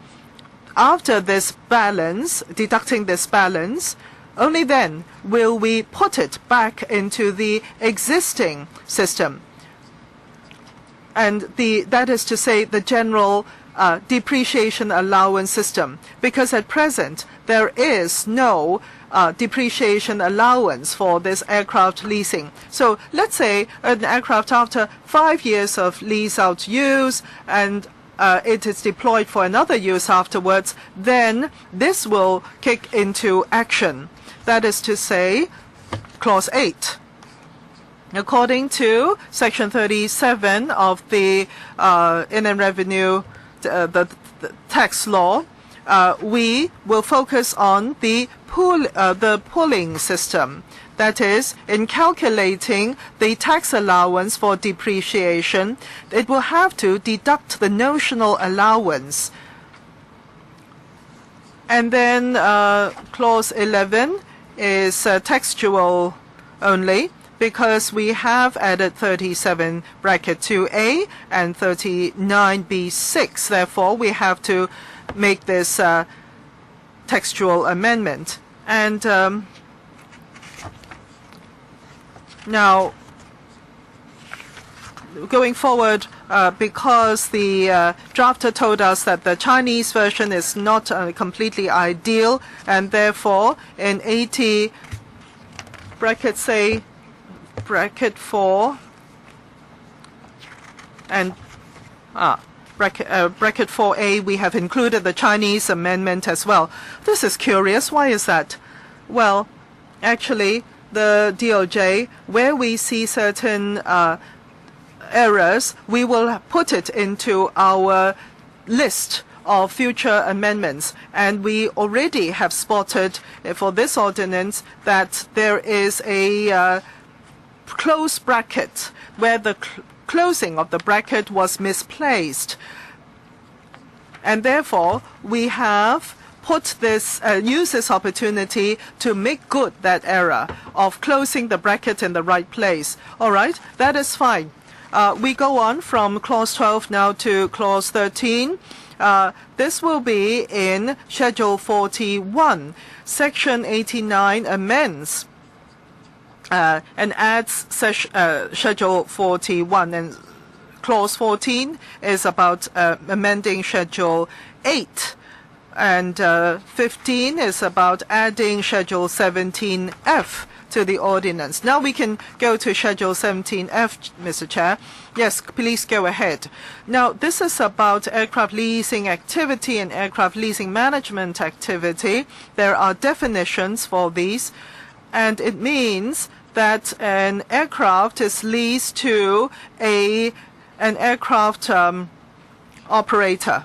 after this balance, deducting this balance, only then will we put it back into the existing system. And that is to say, the general depreciation allowance system, because at present there is no depreciation allowance for this aircraft leasing. So let's say an aircraft after 5 years of lease out use and it is deployed for another use afterwards, then this will kick into action. That is to say, clause 8. According to section 37 of the Inland Revenue the tax law, we will focus on the pooling system. That is, in calculating the tax allowance for depreciation, it will have to deduct the notional allowance. And then clause 11 is textual only, because we have added 37 bracket 2A and 39B6. Therefore, we have to make this textual amendment. And now, going forward, because the drafter told us that the Chinese version is not completely ideal, and therefore in 80 bracket say bracket 4 and bracket 4A, we have included the Chinese amendment as well. This is curious. Why is that? Well, actually, the DOJ, where we see certain errors, we will put it into our list of future amendments. And we already have spotted for this ordinance that there is a close bracket where the closing of the bracket was misplaced. And therefore, we have put this, use this opportunity to make good that error of closing the bracket in the right place. All right, that is fine. We go on from clause 12 now to clause 13. This will be in Schedule 41. Section 89 amends and adds Schedule 41, and clause 14 is about amending Schedule 8. And 15 is about adding Schedule 17F to the ordinance. Now we can go to Schedule 17F, Mr. Chair. Yes, please go ahead. Now, this is about aircraft leasing activity and aircraft leasing management activity. There are definitions for these, and it means that an aircraft is leased to an aircraft operator.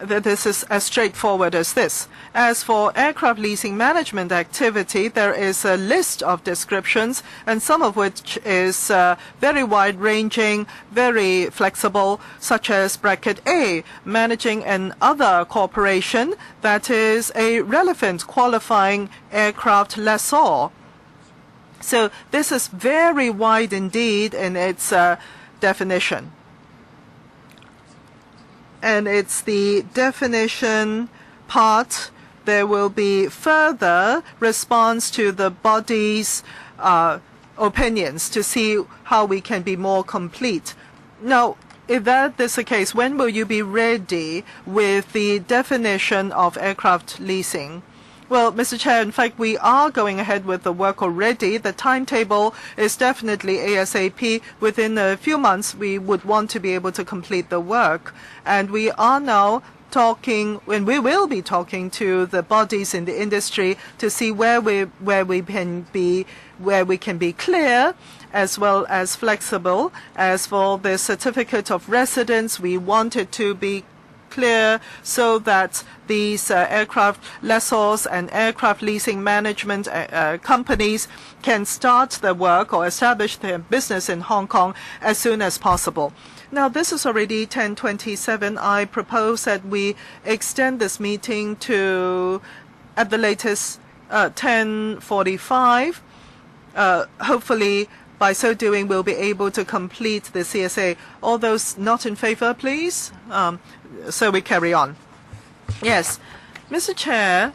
this is as straightforward as this. As for aircraft leasing management activity, there is a list of descriptions, and some of which is very wide-ranging, very flexible, such as bracket A, managing an other corporation that is a relevant qualifying aircraft lessor. So this is very wide indeed in its definition. And it's the definition part. There will be further response to the body's opinions to see how we can be more complete. Now, if that is the case, when will you be ready with the definition of aircraft leasing? Well, Mr. Chair, in fact, we are going ahead with the work already. The timetable is definitely ASAP. Within a few months, we would want to be able to complete the work. And we are now talking, and we will be talking to the bodies in the industry to see where we can be clear as well as flexible. As for the certificate of residence, we want it to be clear so that these aircraft lessors and aircraft leasing management companies can start their work or establish their business in Hong Kong as soon as possible. Now, this is already 10:27. I propose that we extend this meeting to, at the latest, 10:45. Hopefully, by so doing, we'll be able to complete the CSA. All those not in favor, please. So we carry on. Yes, Mr. Chair,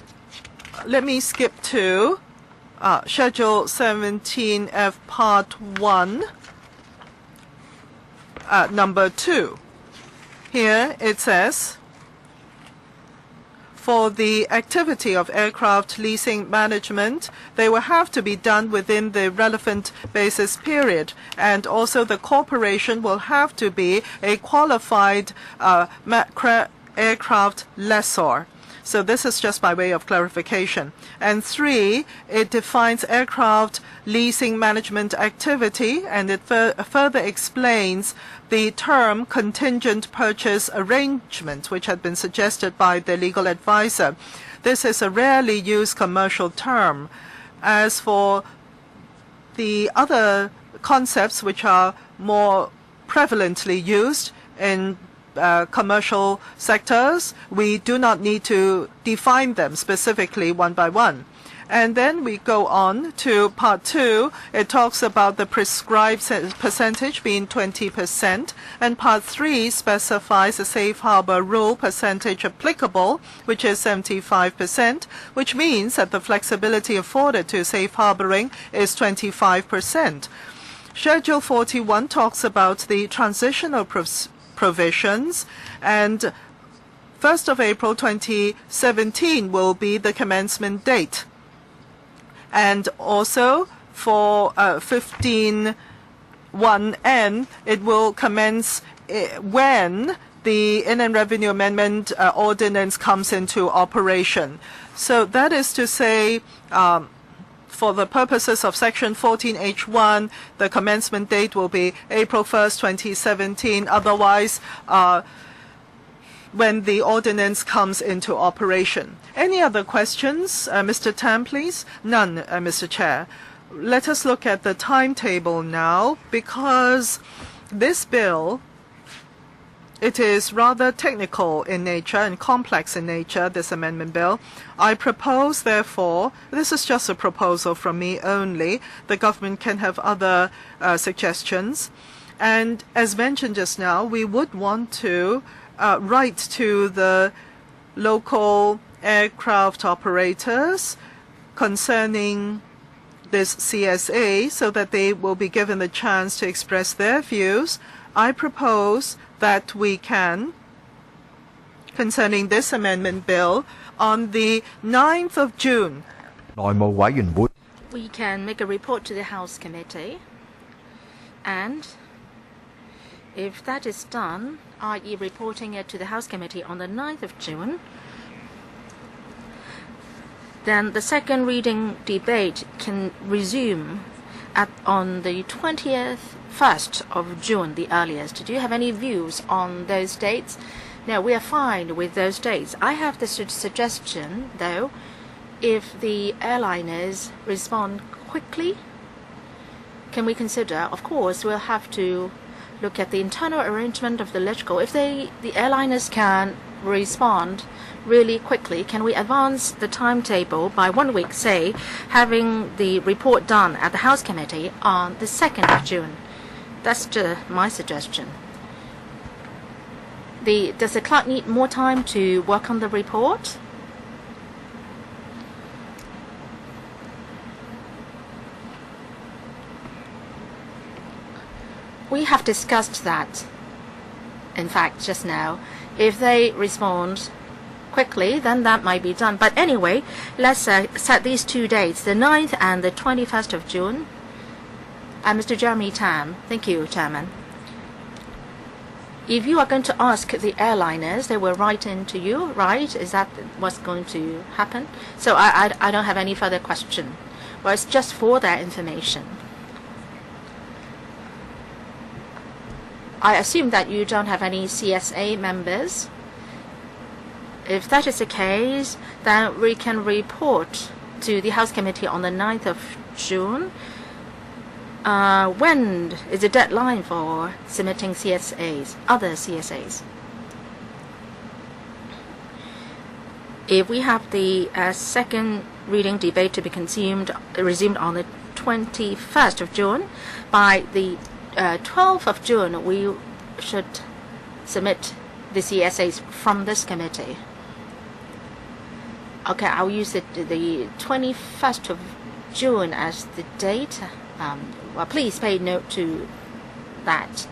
let me skip to Schedule 17F Part 1, number 2. Here it says, for the activity of aircraft leasing management, they will have to be done within the relevant basis period. And also the corporation will have to be a qualified aircraft lessor. So this is just by way of clarification. And 3, it defines aircraft leasing management activity, and it further explains the term contingent purchase arrangement, which had been suggested by the legal advisor. This is a rarely used commercial term. As for the other concepts which are more prevalently used in commercial sectors, we do not need to define them specifically one by one. And then we go on to Part 2. It talks about the prescribed percentage being 20%. And Part 3 specifies the safe harbor rule percentage applicable, which is 75%, which means that the flexibility afforded to safe harboring is 25%. Schedule 41 talks about the transitional provisions, and 1st of April 2017 will be the commencement date. And also for 15(1)(n), it will commence when the Inland Revenue Amendment Ordinance comes into operation. So that is to say, for the purposes of Section 14H1, the commencement date will be April 1st, 2017. Otherwise, when the ordinance comes into operation. Any other questions? Mr. Tam, please. None, Mr. Chair. Let us look at the timetable now, because this bill, it is rather technical in nature and complex in nature, this amendment bill. I propose, therefore, this is just a proposal from me only. The government can have other suggestions. And as mentioned just now, we would want to write to the local aircraft operators concerning this CSA so that they will be given the chance to express their views. I propose that we can, concerning this amendment bill, on the 9th of June, we can make a report to the House Committee, and if that is done, i.e. reporting it to the House Committee on the 9th of June, then the second reading debate can resume on the 1st of June, the earliest. Do you have any views on those dates? No, we are fine with those dates. I have the suggestion, though, if the airliners respond quickly, can we consider, of course, we'll have to look at the internal arrangement of the electrical. If the airliners can respond really quickly, can we advance the timetable by 1 week, say, having the report done at the House Committee on the 2nd of June? That's just my suggestion. Does the clerk need more time to work on the report? We have discussed that, in fact, just now. If they respond quickly, then that might be done. But anyway, let's set these 2 dates, the 9th and the 21st of June. Mr. Jeremy Tam, thank you, Chairman. If you are going to ask the airliners, they will write in to you, right? Is that what's going to happen? So I don't have any further question. Well, it's just for their information. I assume that you don't have any CSA members. If that is the case, then we can report to the House Committee on the 9th of June. When is the deadline for submitting CSAs, other CSAs? If we have the second reading debate to be resumed on the 21st of June, by the 12th of June, we should submit the CSAs from this committee. Okay, I'll use the 21st of June as the date. Well, please pay note to that.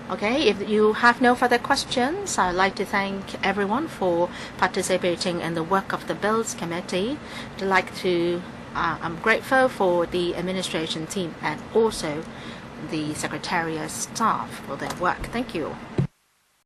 Okay, if you have no further questions, I'd like to thank everyone for participating in the work of the Bills Committee. I'm grateful for the administration team and also the Secretariat staff for their work. Thank you.